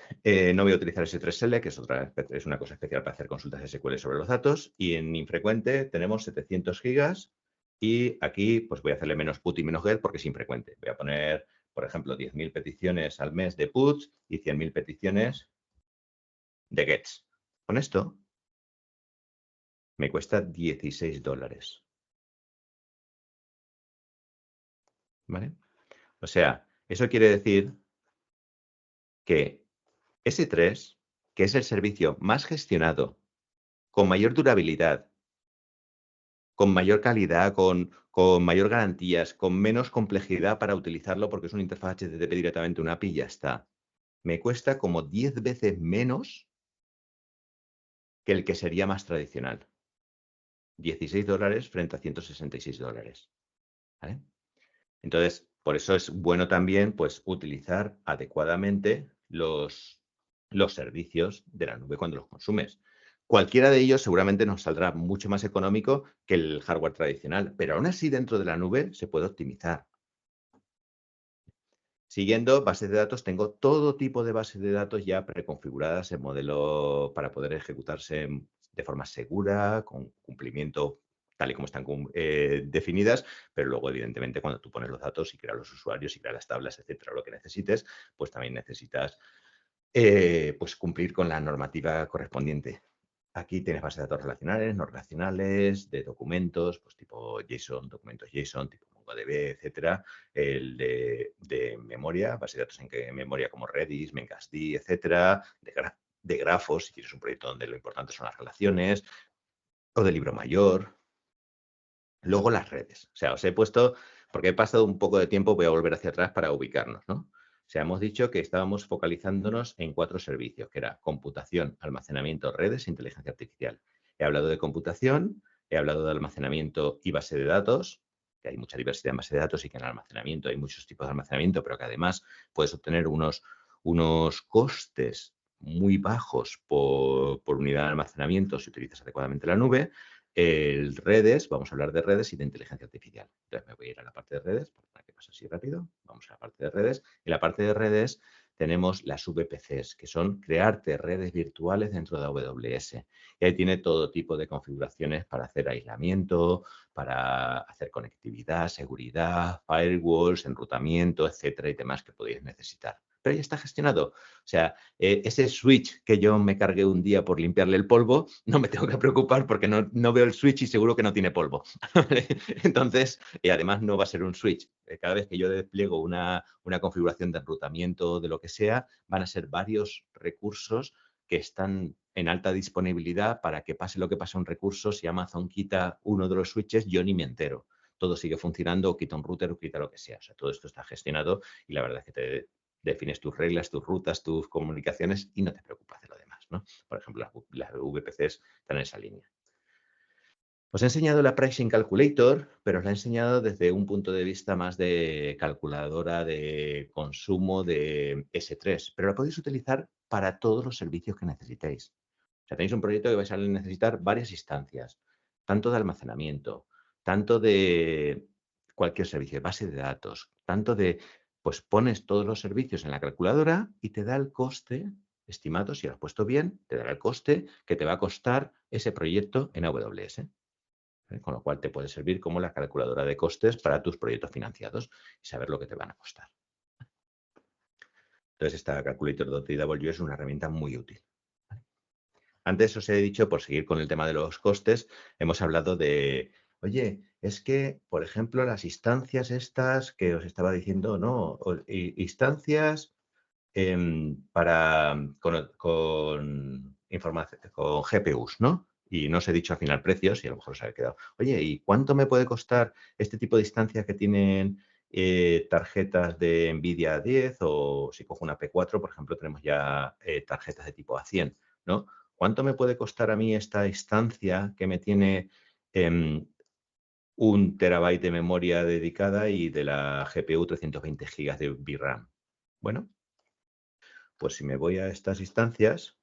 no voy a utilizar S3L, que es una cosa especial para hacer consultas SQL sobre los datos. Y en infrecuente tenemos 700 gigas y aquí pues voy a hacerle menos put y menos get porque es infrecuente. Voy a poner, por ejemplo, 10.000 peticiones al mes de puts y 100.000 peticiones de gets. Con esto me cuesta $16. ¿Vale? O sea, eso quiere decir que S3, que es el servicio más gestionado, con mayor durabilidad, con mayor calidad, con mayor garantías, con menos complejidad para utilizarlo porque es una interfaz HTTP directamente una API y ya está. Me cuesta como 10 veces menos que el que sería más tradicional. $16 frente a $166. ¿Vale? Entonces, por eso es bueno también pues, utilizar adecuadamente los servicios de la nube cuando los consumes. Cualquiera de ellos seguramente nos saldrá mucho más económico que el hardware tradicional, pero aún así dentro de la nube se puede optimizar. Siguiendo bases de datos, tengo todo tipo de bases de datos ya preconfiguradas en modelo para poder ejecutarse de forma segura, con cumplimiento tal y como están definidas, pero luego, evidentemente, cuando tú pones los datos y creas los usuarios y creas las tablas, etcétera, lo que necesites, pues también necesitas pues cumplir con la normativa correspondiente. Aquí tienes bases de datos relacionales, no relacionales, de documentos, pues tipo JSON, documentos JSON, tipo MongoDB, etcétera. El de memoria, bases de datos en memoria como Redis, Memcached, etcétera. De grafos, si tienes un proyecto donde lo importante son las relaciones, o de libro mayor. Luego las redes. O sea, os he puesto, porque he pasado un poco de tiempo, voy a volver hacia atrás para ubicarnos, ¿no? O sea, hemos dicho que estábamos focalizándonos en 4 servicios, que era computación, almacenamiento, redes e inteligencia artificial. He hablado de computación, he hablado de almacenamiento y base de datos, que hay mucha diversidad en base de datos y que en almacenamiento hay muchos tipos de almacenamiento, pero que además puedes obtener unos costes muy bajos por unidad de almacenamiento si utilizas adecuadamente la nube. El redes, vamos a hablar de redes y de inteligencia artificial. Entonces me voy a ir a la parte de redes, para que pase así rápido. Vamos a la parte de redes. En la parte de redes tenemos las VPCs, que son crearte redes virtuales dentro de AWS. Y ahí tiene todo tipo de configuraciones para hacer aislamiento, para hacer conectividad, seguridad, firewalls, enrutamiento, etcétera y demás que podéis necesitar. Pero ya está gestionado. O sea, ese switch que yo me cargué un día por limpiarle el polvo, no me tengo que preocupar porque no veo el switch y seguro que no tiene polvo. Entonces, además no va a ser un switch. Cada vez que yo despliego una configuración de enrutamiento, de lo que sea, van a ser varios recursos que están en alta disponibilidad para que pase lo que pase un recurso. Si Amazon quita uno de los switches, yo ni me entero. Todo sigue funcionando, o quita un router o quita lo que sea. O sea, todo esto está gestionado y la verdad es que te defines tus reglas, tus rutas, tus comunicaciones y no te preocupas de lo demás, ¿no? Por ejemplo, las VPCs están en esa línea. Os he enseñado la Pricing Calculator, pero os la he enseñado desde un punto de vista más de calculadora de consumo de S3, pero la podéis utilizar para todos los servicios que necesitéis. O sea, tenéis un proyecto que vais a necesitar varias instancias, tanto de almacenamiento, tanto de cualquier servicio, de base de datos, tanto de, pues pones todos los servicios en la calculadora y te da el coste estimado, si lo has puesto bien, te dará el coste que te va a costar ese proyecto en AWS. Con lo cual te puede servir como la calculadora de costes para tus proyectos financiados y saber lo que te van a costar. Entonces, esta Calculator.tw es una herramienta muy útil. Antes os he dicho, por seguir con el tema de los costes, hemos hablado de, oye, es que, por ejemplo, las instancias estas que os estaba diciendo, no, instancias con GPUs, ¿no? Y no os he dicho al final precios y a lo mejor os habéis quedado. Oye, ¿y cuánto me puede costar este tipo de instancias que tienen tarjetas de NVIDIA 10 o si cojo una P4, por ejemplo, tenemos ya tarjetas de tipo A100, ¿no? ¿Cuánto me puede costar a mí esta instancia que me tiene 1 terabyte de memoria dedicada y de la GPU 320 GB de VRAM? Bueno, pues si me voy a estas instancias,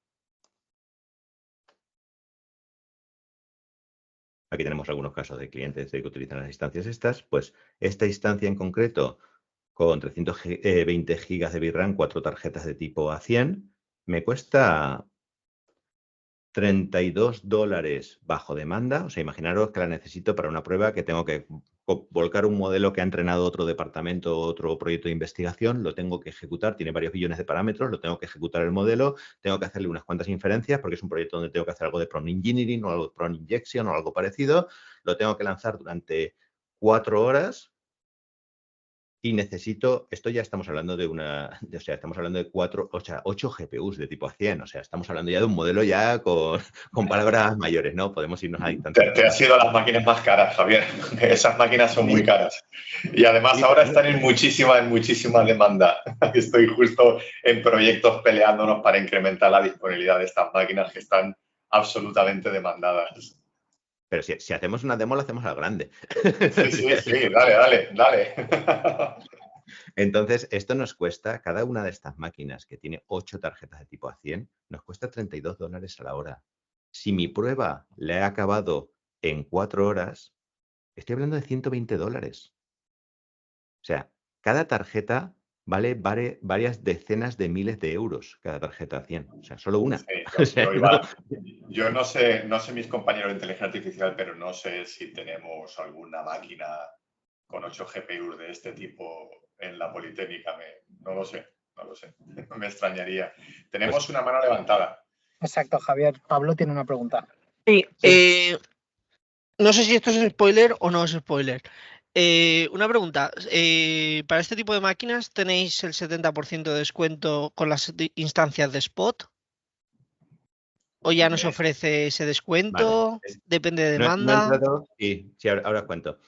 aquí tenemos algunos casos de clientes que utilizan las instancias estas, pues esta instancia en concreto con 320 GB de VRAM, 4 tarjetas de tipo A100, me cuesta $32 bajo demanda. O sea, imaginaros que la necesito para una prueba que tengo que volcar un modelo que ha entrenado otro departamento, otro proyecto de investigación, lo tengo que ejecutar, tiene varios billones de parámetros, lo tengo que ejecutar el modelo, tengo que hacerle unas cuantas inferencias porque es un proyecto donde tengo que hacer algo de prompt engineering o algo de prompt injection o algo parecido, lo tengo que lanzar durante 4 horas. Y necesito, esto ya estamos hablando de o sea, estamos hablando de 8 GPUs de tipo A100, o sea, estamos hablando ya de un modelo ya con palabras mayores, ¿no? Podemos irnos a distancia. Te has ido a las máquinas más caras, Javier. Esas máquinas son muy caras. Y además ahora están en muchísima demanda. Estoy justo en proyectos peleándonos para incrementar la disponibilidad de estas máquinas que están absolutamente demandadas. Pero si hacemos una demo, la hacemos al grande. Sí, dale. Entonces, esto nos cuesta, cada una de estas máquinas que tiene 8 tarjetas de tipo A100, nos cuesta $32 a la hora. Si mi prueba la he acabado en 4 horas, estoy hablando de $120. O sea, cada tarjeta vale varias decenas de miles de euros, cada tarjeta A100. O sea, solo una. Sí, yo no sé mis compañeros de inteligencia artificial, pero no sé si tenemos alguna máquina con 8 GPUs de este tipo en la Politécnica. No lo sé. Me extrañaría. Tenemos una mano levantada. Exacto, Javier. Pablo tiene una pregunta. Sí, no sé si esto es spoiler o no es spoiler. Una pregunta. ¿Para este tipo de máquinas tenéis el 70% de descuento con las instancias de Spot? ¿O ya nos ofrece ese descuento? Vale. ¿Depende de demanda? Sí, ahora os cuento.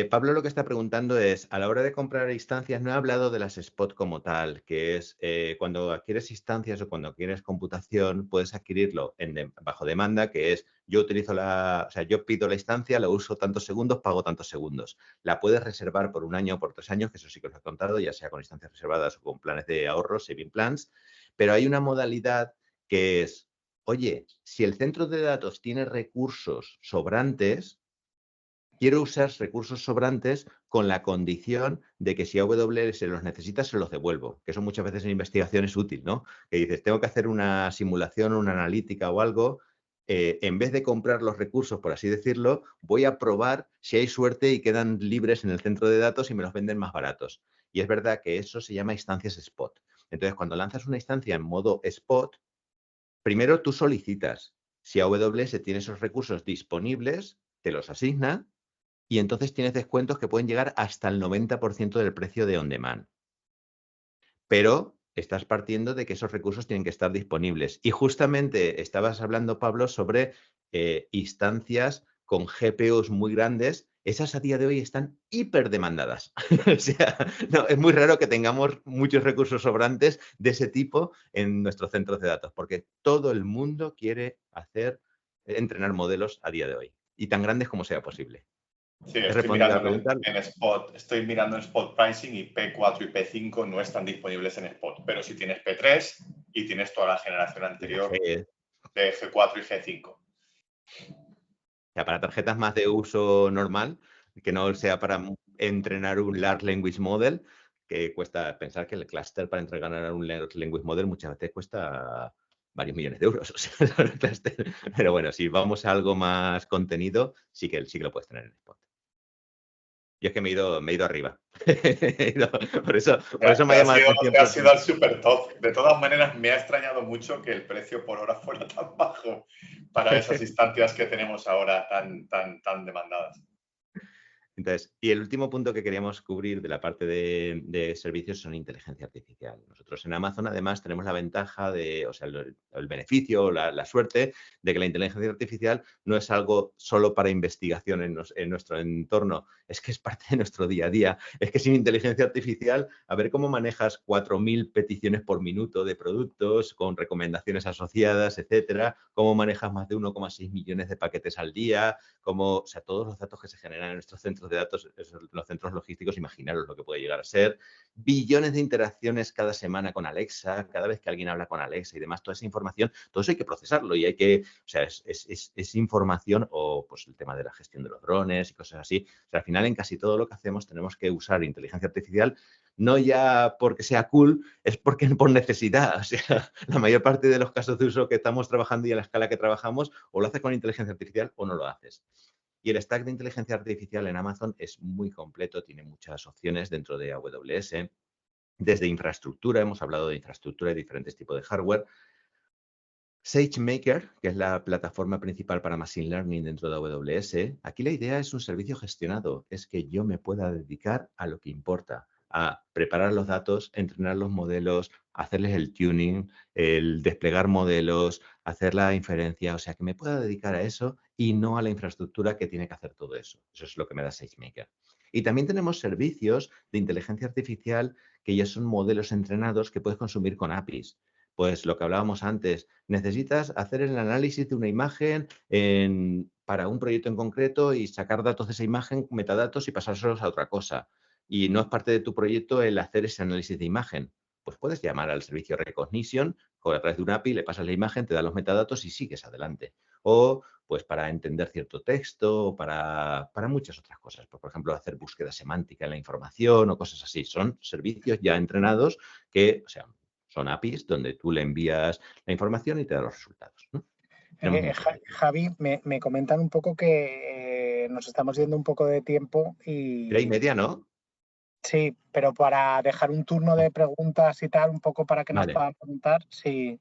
Pablo lo que está preguntando es, a la hora de comprar instancias, no he hablado de las Spot como tal, que es cuando adquieres instancias o cuando adquieres computación, puedes adquirirlo bajo demanda, que es yo pido la instancia, la uso tantos segundos, pago tantos segundos. La puedes reservar por 1 año o por 3 años, que eso sí que os he contado, ya sea con instancias reservadas o con planes de ahorro, saving plans, pero hay una modalidad que es, oye, si el centro de datos tiene recursos sobrantes, quiero usar recursos sobrantes con la condición de que si AWS los necesita, se los devuelvo, que eso muchas veces en investigación es útil, ¿no? Que dices, tengo que hacer una simulación, una analítica o algo, en vez de comprar los recursos, por así decirlo, voy a probar si hay suerte y quedan libres en el centro de datos y me los venden más baratos. Y es verdad que eso se llama instancias spot. Entonces, cuando lanzas una instancia en modo spot, primero tú solicitas. Si AWS tiene esos recursos disponibles, te los asigna y entonces tienes descuentos que pueden llegar hasta el 90% del precio de on demand. Pero estás partiendo de que esos recursos tienen que estar disponibles. Y justamente estabas hablando, Pablo, sobre instancias con GPUs muy grandes. Esas a día de hoy están hiper demandadas. O sea, no, es muy raro que tengamos muchos recursos sobrantes de ese tipo en nuestros centros de datos, porque todo el mundo quiere entrenar modelos a día de hoy, y tan grandes como sea posible. Sí, ¿He estoy respondido a la mirando pregunta? en Spot. Estoy mirando en Spot Pricing y P4 y P5 no están disponibles en Spot. Pero si tienes P3 y tienes toda la generación anterior de G4 y G5. O sea, para tarjetas más de uso normal, que no sea para entrenar un Large Language Model, que cuesta pensar que el clúster para entrenar un Large Language Model muchas veces cuesta varios millones de euros. O sea, pero bueno, si vamos a algo más contenido, sí que lo puedes tener en Spot. Yo es que me he ido arriba. Por eso me ha llamado la atención. Te has ido al super top. De todas maneras, me ha extrañado mucho que el precio por hora fuera tan bajo para esas instancias que tenemos ahora tan demandadas. Entonces, y el último punto que queríamos cubrir de la parte de servicios son inteligencia artificial. Nosotros en Amazon, además, tenemos la ventaja o sea, el beneficio, la suerte de que la inteligencia artificial no es algo solo para investigación en nuestro entorno, es que es parte de nuestro día a día. Es que sin inteligencia artificial, a ver cómo manejas 4.000 peticiones por minuto de productos con recomendaciones asociadas, etcétera, cómo manejas más de 1,6 millones de paquetes al día, o sea, todos los datos que se generan en nuestros centros de datos, los centros logísticos, imaginaros lo que puede llegar a ser. Billones de interacciones cada semana con Alexa, cada vez que alguien habla con Alexa y demás, toda esa información, todo eso hay que procesarlo y hay que, o sea, es información, o pues el tema de la gestión de los drones y cosas así. O sea, al final en casi todo lo que hacemos tenemos que usar inteligencia artificial, no ya porque sea cool, es porque por necesidad. O sea, la mayor parte de los casos de uso que estamos trabajando y a la escala que trabajamos, o lo haces con inteligencia artificial o no lo haces. Y el stack de inteligencia artificial en Amazon es muy completo, tiene muchas opciones dentro de AWS. Desde infraestructura, hemos hablado de infraestructura y diferentes tipos de hardware. SageMaker, que es la plataforma principal para Machine Learning dentro de AWS, aquí la idea es un servicio gestionado, es que yo me pueda dedicar a lo que importa, a preparar los datos, entrenar los modelos, hacerles el tuning, el desplegar modelos, hacer la inferencia, o sea, que me pueda dedicar a eso y no a la infraestructura que tiene que hacer todo eso. Eso es lo que me da SageMaker. Y también tenemos servicios de inteligencia artificial que ya son modelos entrenados que puedes consumir con APIs. Pues lo que hablábamos antes, necesitas hacer el análisis de una imagen para un proyecto en concreto y sacar datos de esa imagen, metadatos, y pasárselos a otra cosa. Y no es parte de tu proyecto el hacer ese análisis de imagen. Pues puedes llamar al servicio Recognition, o a través de una API le pasas la imagen, te da los metadatos y sigues adelante. O pues para entender cierto texto, o para muchas otras cosas. Por ejemplo, hacer búsqueda semántica en la información o cosas así. Son servicios ya entrenados que, o sea, son APIs donde tú le envías la información y te da los resultados, ¿no? Javi, me comentan un poco que nos estamos yendo un poco de tiempo y... 3:30, ¿no? Sí, pero para dejar un turno de preguntas y tal, un poco para que nos Vale. puedan preguntar, sí,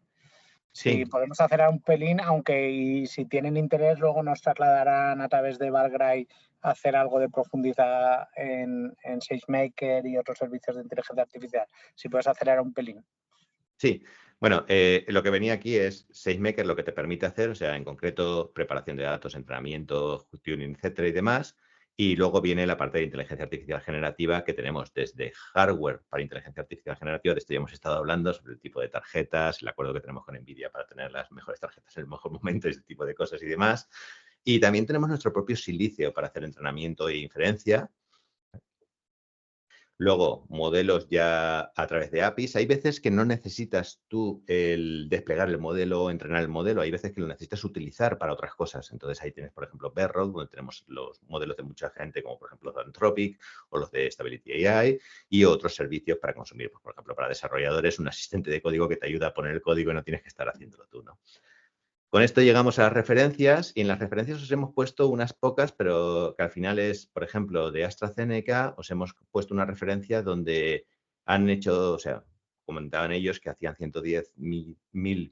Sí. podemos hacer un pelín, aunque y si tienen interés luego nos trasladarán a través de Valgray a hacer algo de profundidad en SageMaker y otros servicios de inteligencia artificial. Si puedes acelerar un pelín. Sí, bueno, lo que venía aquí es SageMaker, lo que te permite hacer, o sea, en concreto, preparación de datos, entrenamiento, tuning, etcétera y demás. Y luego viene la parte de inteligencia artificial generativa, que tenemos desde hardware para inteligencia artificial generativa, de esto ya hemos estado hablando, sobre el tipo de tarjetas, el acuerdo que tenemos con NVIDIA para tener las mejores tarjetas en el mejor momento, ese tipo de cosas y demás. Y también tenemos nuestro propio silicio para hacer entrenamiento e inferencia. Luego, modelos ya a través de APIs. Hay veces que no necesitas tú el desplegar el modelo o entrenar el modelo. Hay veces que lo necesitas utilizar para otras cosas. Entonces, ahí tienes, por ejemplo, Bedrock, donde tenemos los modelos de mucha gente, como por ejemplo Anthropic o los de Stability AI, y otros servicios para consumir, pues, por ejemplo, para desarrolladores, un asistente de código que te ayuda a poner el código y no tienes que estar haciéndolo tú, ¿no? Con esto llegamos a las referencias, y en las referencias os hemos puesto unas pocas, pero que al final es, por ejemplo, de AstraZeneca, os hemos puesto una referencia donde han hecho, o sea, comentaban ellos que hacían 110.000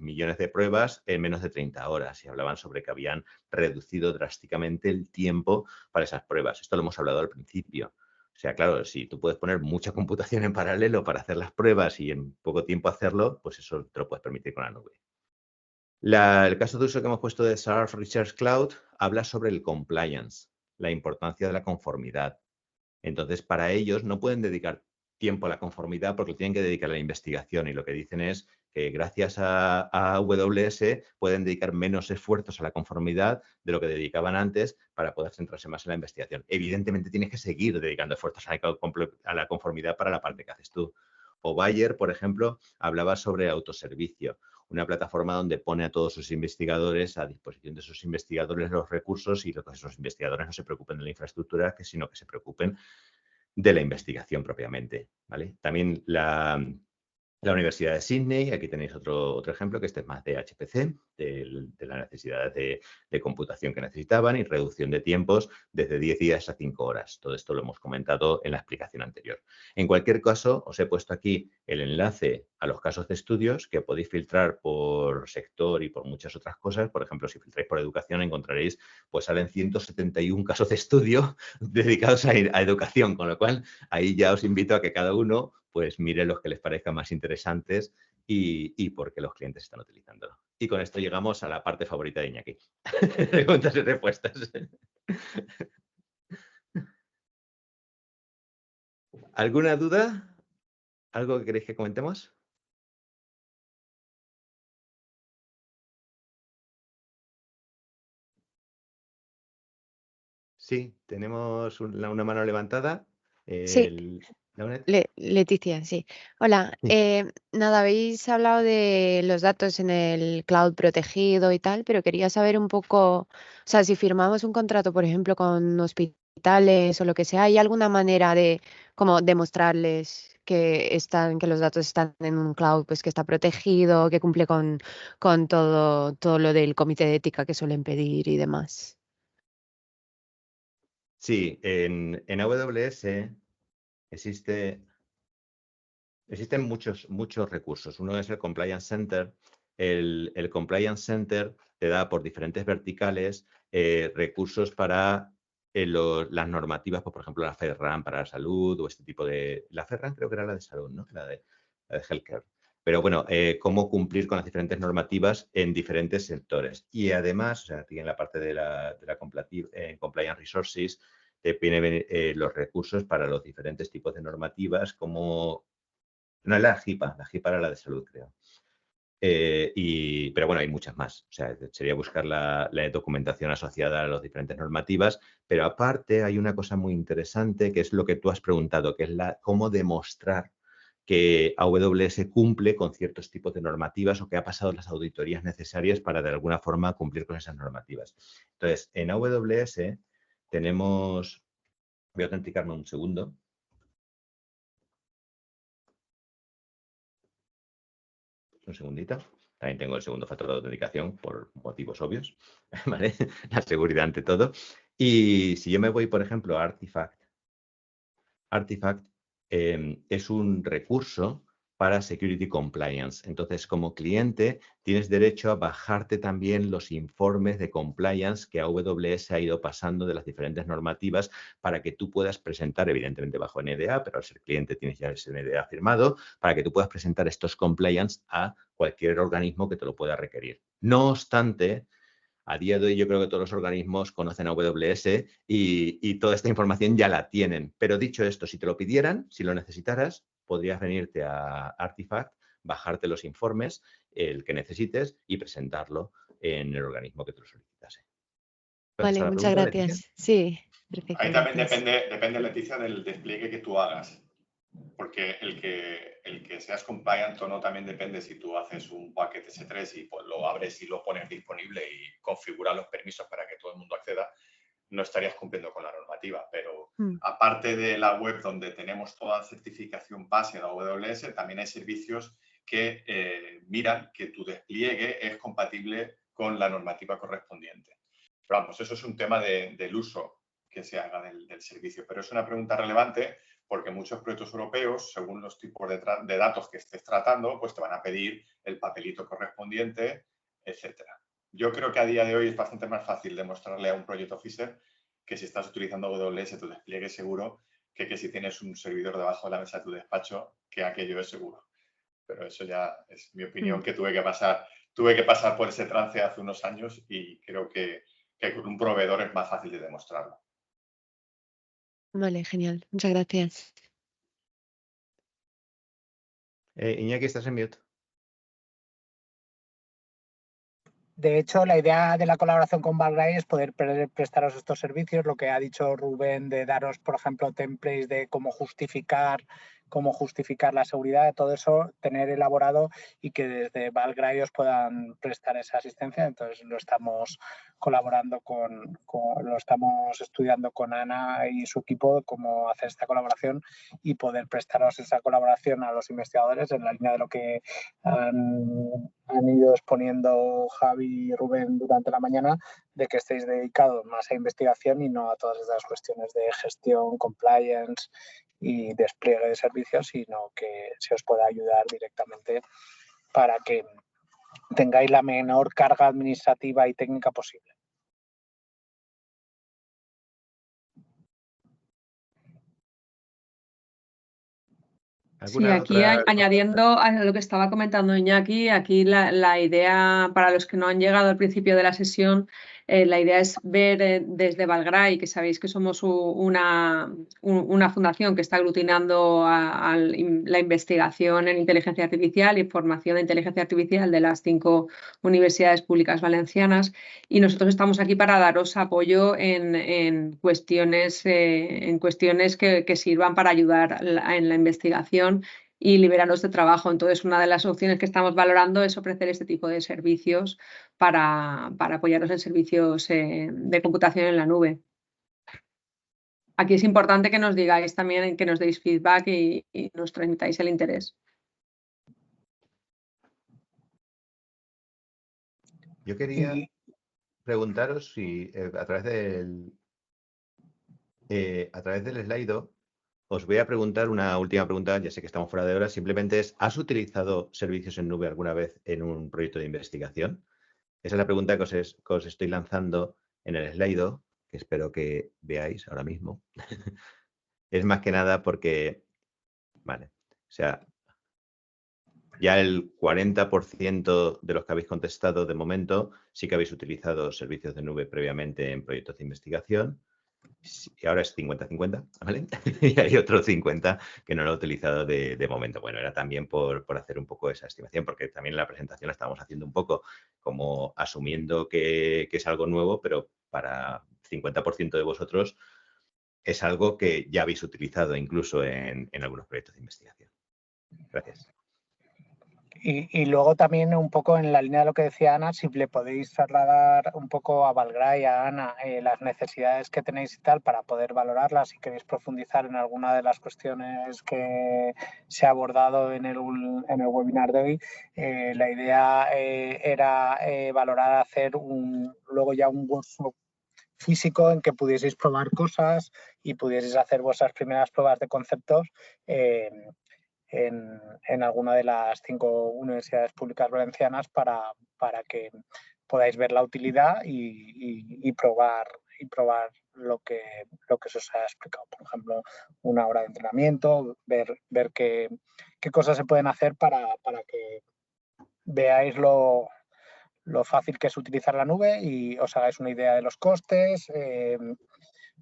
millones de pruebas en menos de 30 horas y hablaban sobre que habían reducido drásticamente el tiempo para esas pruebas. Esto lo hemos hablado al principio. O sea, claro, si tú puedes poner mucha computación en paralelo para hacer las pruebas y en poco tiempo hacerlo, pues eso te lo puedes permitir con la nube. El caso de uso que hemos puesto de SARF Research Cloud habla sobre el compliance, la importancia de la conformidad. Entonces, para ellos no pueden dedicar tiempo a la conformidad porque tienen que dedicar a la investigación, y lo que dicen es que gracias a AWS pueden dedicar menos esfuerzos a la conformidad de lo que dedicaban antes para poder centrarse más en la investigación. Evidentemente tienes que seguir dedicando esfuerzos a la conformidad para la parte que haces tú. O Bayer, por ejemplo, hablaba sobre autoservicio, una plataforma donde pone a todos sus investigadores a disposición de sus investigadores los recursos, y que esos investigadores no se preocupen de la infraestructura, sino que se preocupen de la investigación propiamente, ¿vale? También la Universidad de Sydney, aquí tenéis otro ejemplo, que este es más de HPC, de la necesidad de computación que necesitaban y reducción de tiempos desde 10 días a 5 horas. Todo esto lo hemos comentado en la explicación anterior. En cualquier caso, os he puesto aquí el enlace a los casos de estudios que podéis filtrar por sector y por muchas otras cosas. Por ejemplo, si filtráis por educación, encontraréis, pues salen 171 casos de estudio dedicados a educación, con lo cual ahí ya os invito a que cada uno pues mire los que les parezcan más interesantes y por qué los clientes están utilizándolo. Y con esto llegamos a la parte favorita de Iñaki. Preguntas y respuestas. ¿Alguna duda? ¿Algo que queréis que comentemos? Sí, tenemos una mano levantada. Sí, Laura. Leticia, sí. Hola, Sí. nada, habéis hablado de los datos en el cloud protegido y tal, pero quería saber un poco, o sea, si firmamos un contrato, por ejemplo, con hospitales o lo que sea, ¿hay alguna manera de como demostrarles que los datos están en un cloud, pues que está protegido, que cumple con todo lo del comité de ética que suelen pedir y demás? Sí, en AWS existen muchos recursos. Uno es el Compliance Center. El Compliance Center te da por diferentes verticales recursos para las normativas, pues, por ejemplo, la FedRAMP para la salud o este tipo de... La FedRAMP creo que era la de salud, ¿no? La de healthcare. Pero bueno, cómo cumplir con las diferentes normativas en diferentes sectores. Y además, o sea, aquí en la parte de la Compliance Resources, te vienen los recursos para los diferentes tipos de normativas, como... No es la GIPA era la de salud, creo. Pero bueno, hay muchas más. O sea, sería buscar la documentación asociada a las diferentes normativas. Pero aparte hay una cosa muy interesante, que es lo que tú has preguntado, que es cómo demostrar que AWS cumple con ciertos tipos de normativas o que ha pasado las auditorías necesarias para de alguna forma cumplir con esas normativas. Entonces, en AWS tenemos... Voy a autenticarme un segundo. Un segundito. También tengo el segundo factor de autenticación por motivos obvios, ¿vale? La seguridad ante todo. Y si yo me voy, por ejemplo, a Artifact es un recurso para Security Compliance. Entonces, como cliente, tienes derecho a bajarte también los informes de compliance que AWS ha ido pasando de las diferentes normativas para que tú puedas presentar, evidentemente bajo NDA, pero al ser cliente tienes ya ese NDA firmado, para que tú puedas presentar estos compliance a cualquier organismo que te lo pueda requerir. No obstante, a día de hoy yo creo que todos los organismos conocen AWS y toda esta información ya la tienen. Pero dicho esto, si te lo pidieran, si lo necesitaras, podrías venirte a Artifact, bajarte los informes, el que necesites, y presentarlo en el organismo que te lo solicitase. Vale, ¿La muchas pregunta, Leticia? gracias. Sí, perfecto. Ahí también Gracias. depende, Leticia, del despliegue que tú hagas. porque el que seas compliant o no también depende si tú haces un paquete S3 y pues lo abres y lo pones disponible y configuras los permisos para que todo el mundo acceda, no estarías cumpliendo con la normativa. Pero aparte de la web donde tenemos toda la certificación base de AWS, también hay servicios que miran que tu despliegue es compatible con la normativa correspondiente. Pero vamos, eso es un tema del uso que se haga del servicio. Pero es una pregunta relevante porque muchos proyectos europeos, según los tipos de datos que estés tratando, pues te van a pedir el papelito correspondiente, etcétera. Yo creo que a día de hoy es bastante más fácil demostrarle a un project officer que si estás utilizando AWS tu despliegue es seguro que si tienes un servidor debajo de la mesa de tu despacho, que aquello es seguro. Pero eso ya es mi opinión, que tuve que pasar por ese trance hace unos años y creo que con un proveedor es más fácil de demostrarlo. Vale, genial. Muchas gracias. Iñaki, estás en mute. De hecho, la idea de la colaboración con Valgrind es poder prestaros estos servicios, lo que ha dicho Rubén de daros, por ejemplo, templates de cómo justificar la seguridad, de todo eso, tener elaborado y que desde Valgrind os puedan prestar esa asistencia. Entonces lo estamos colaborando lo estamos estudiando con Ana y su equipo, cómo hacer esta colaboración y poder prestaros esa colaboración a los investigadores en la línea de lo que han ido exponiendo Javi y Rubén durante la mañana, de que estéis dedicados más a investigación y no a todas esas cuestiones de gestión, compliance y despliegue de servicios, sino que se os pueda ayudar directamente para que tengáis la menor carga administrativa y técnica posible. Sí, aquí añadiendo a lo que estaba comentando Iñaki, aquí la idea, para los que no han llegado al principio de la sesión, la idea es ver desde Valgrind, que sabéis que somos una fundación que está aglutinando a la investigación en inteligencia artificial y formación de inteligencia artificial de las 5 universidades públicas valencianas, y nosotros estamos aquí para daros apoyo en cuestiones que sirvan para ayudar en la investigación y liberarnos de trabajo. Entonces, una de las opciones que estamos valorando es ofrecer este tipo de servicios para apoyaros en servicios de computación en la nube. Aquí es importante que nos digáis también, que nos deis feedback y nos transmitáis el interés. Yo quería preguntaros si a través del Slido os voy a preguntar una última pregunta, ya sé que estamos fuera de hora, simplemente es, ¿has utilizado servicios en nube alguna vez en un proyecto de investigación? Esa es la pregunta que os estoy lanzando en el Slido, que espero que veáis ahora mismo. Es más que nada porque, vale, o sea, ya el 40% de los que habéis contestado de momento sí que habéis utilizado servicios de nube previamente en proyectos de investigación. Y ahora es 50-50, ¿vale? Y hay otro 50 que no lo he utilizado de momento. Bueno, era también por hacer un poco esa estimación, porque también en la presentación la estábamos haciendo un poco como asumiendo que es algo nuevo, pero para 50% de vosotros es algo que ya habéis utilizado incluso en algunos proyectos de investigación. Gracias. Y luego también un poco en la línea de lo que decía Ana, si le podéis trasladar un poco a Valgrind y a Ana las necesidades que tenéis y tal para poder valorarlas, si queréis profundizar en alguna de las cuestiones que se ha abordado en el webinar de hoy. La idea era valorar hacer luego ya un workshop físico en que pudieseis probar cosas y pudieseis hacer vuestras primeras pruebas de conceptos en alguna de las 5 universidades públicas valencianas para que podáis ver la utilidad y probar lo que se os ha explicado. Por ejemplo, una hora de entrenamiento, ver qué cosas se pueden hacer para que veáis lo fácil que es utilizar la nube y os hagáis una idea de los costes,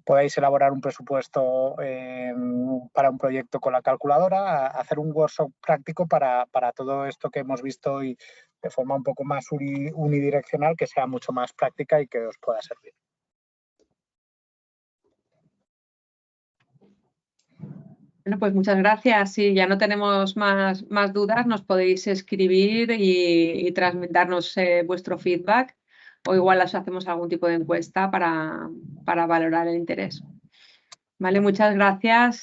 podáis elaborar un presupuesto para un proyecto con la calculadora, hacer un workshop práctico para todo esto que hemos visto hoy de forma un poco más unidireccional, que sea mucho más práctica y que os pueda servir. . 。Bueno, pues muchas gracias. Si ya no tenemos más dudas, nos podéis escribir y darnos vuestro feedback, o igual os hacemos algún tipo de encuesta para valorar el interés. Vale, muchas gracias,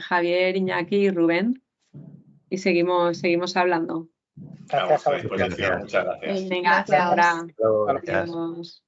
Javier, Iñaki y Rubén. Y seguimos hablando. Gracias a Muchas gracias. Venga, hasta ahora. Gracias. Adiós.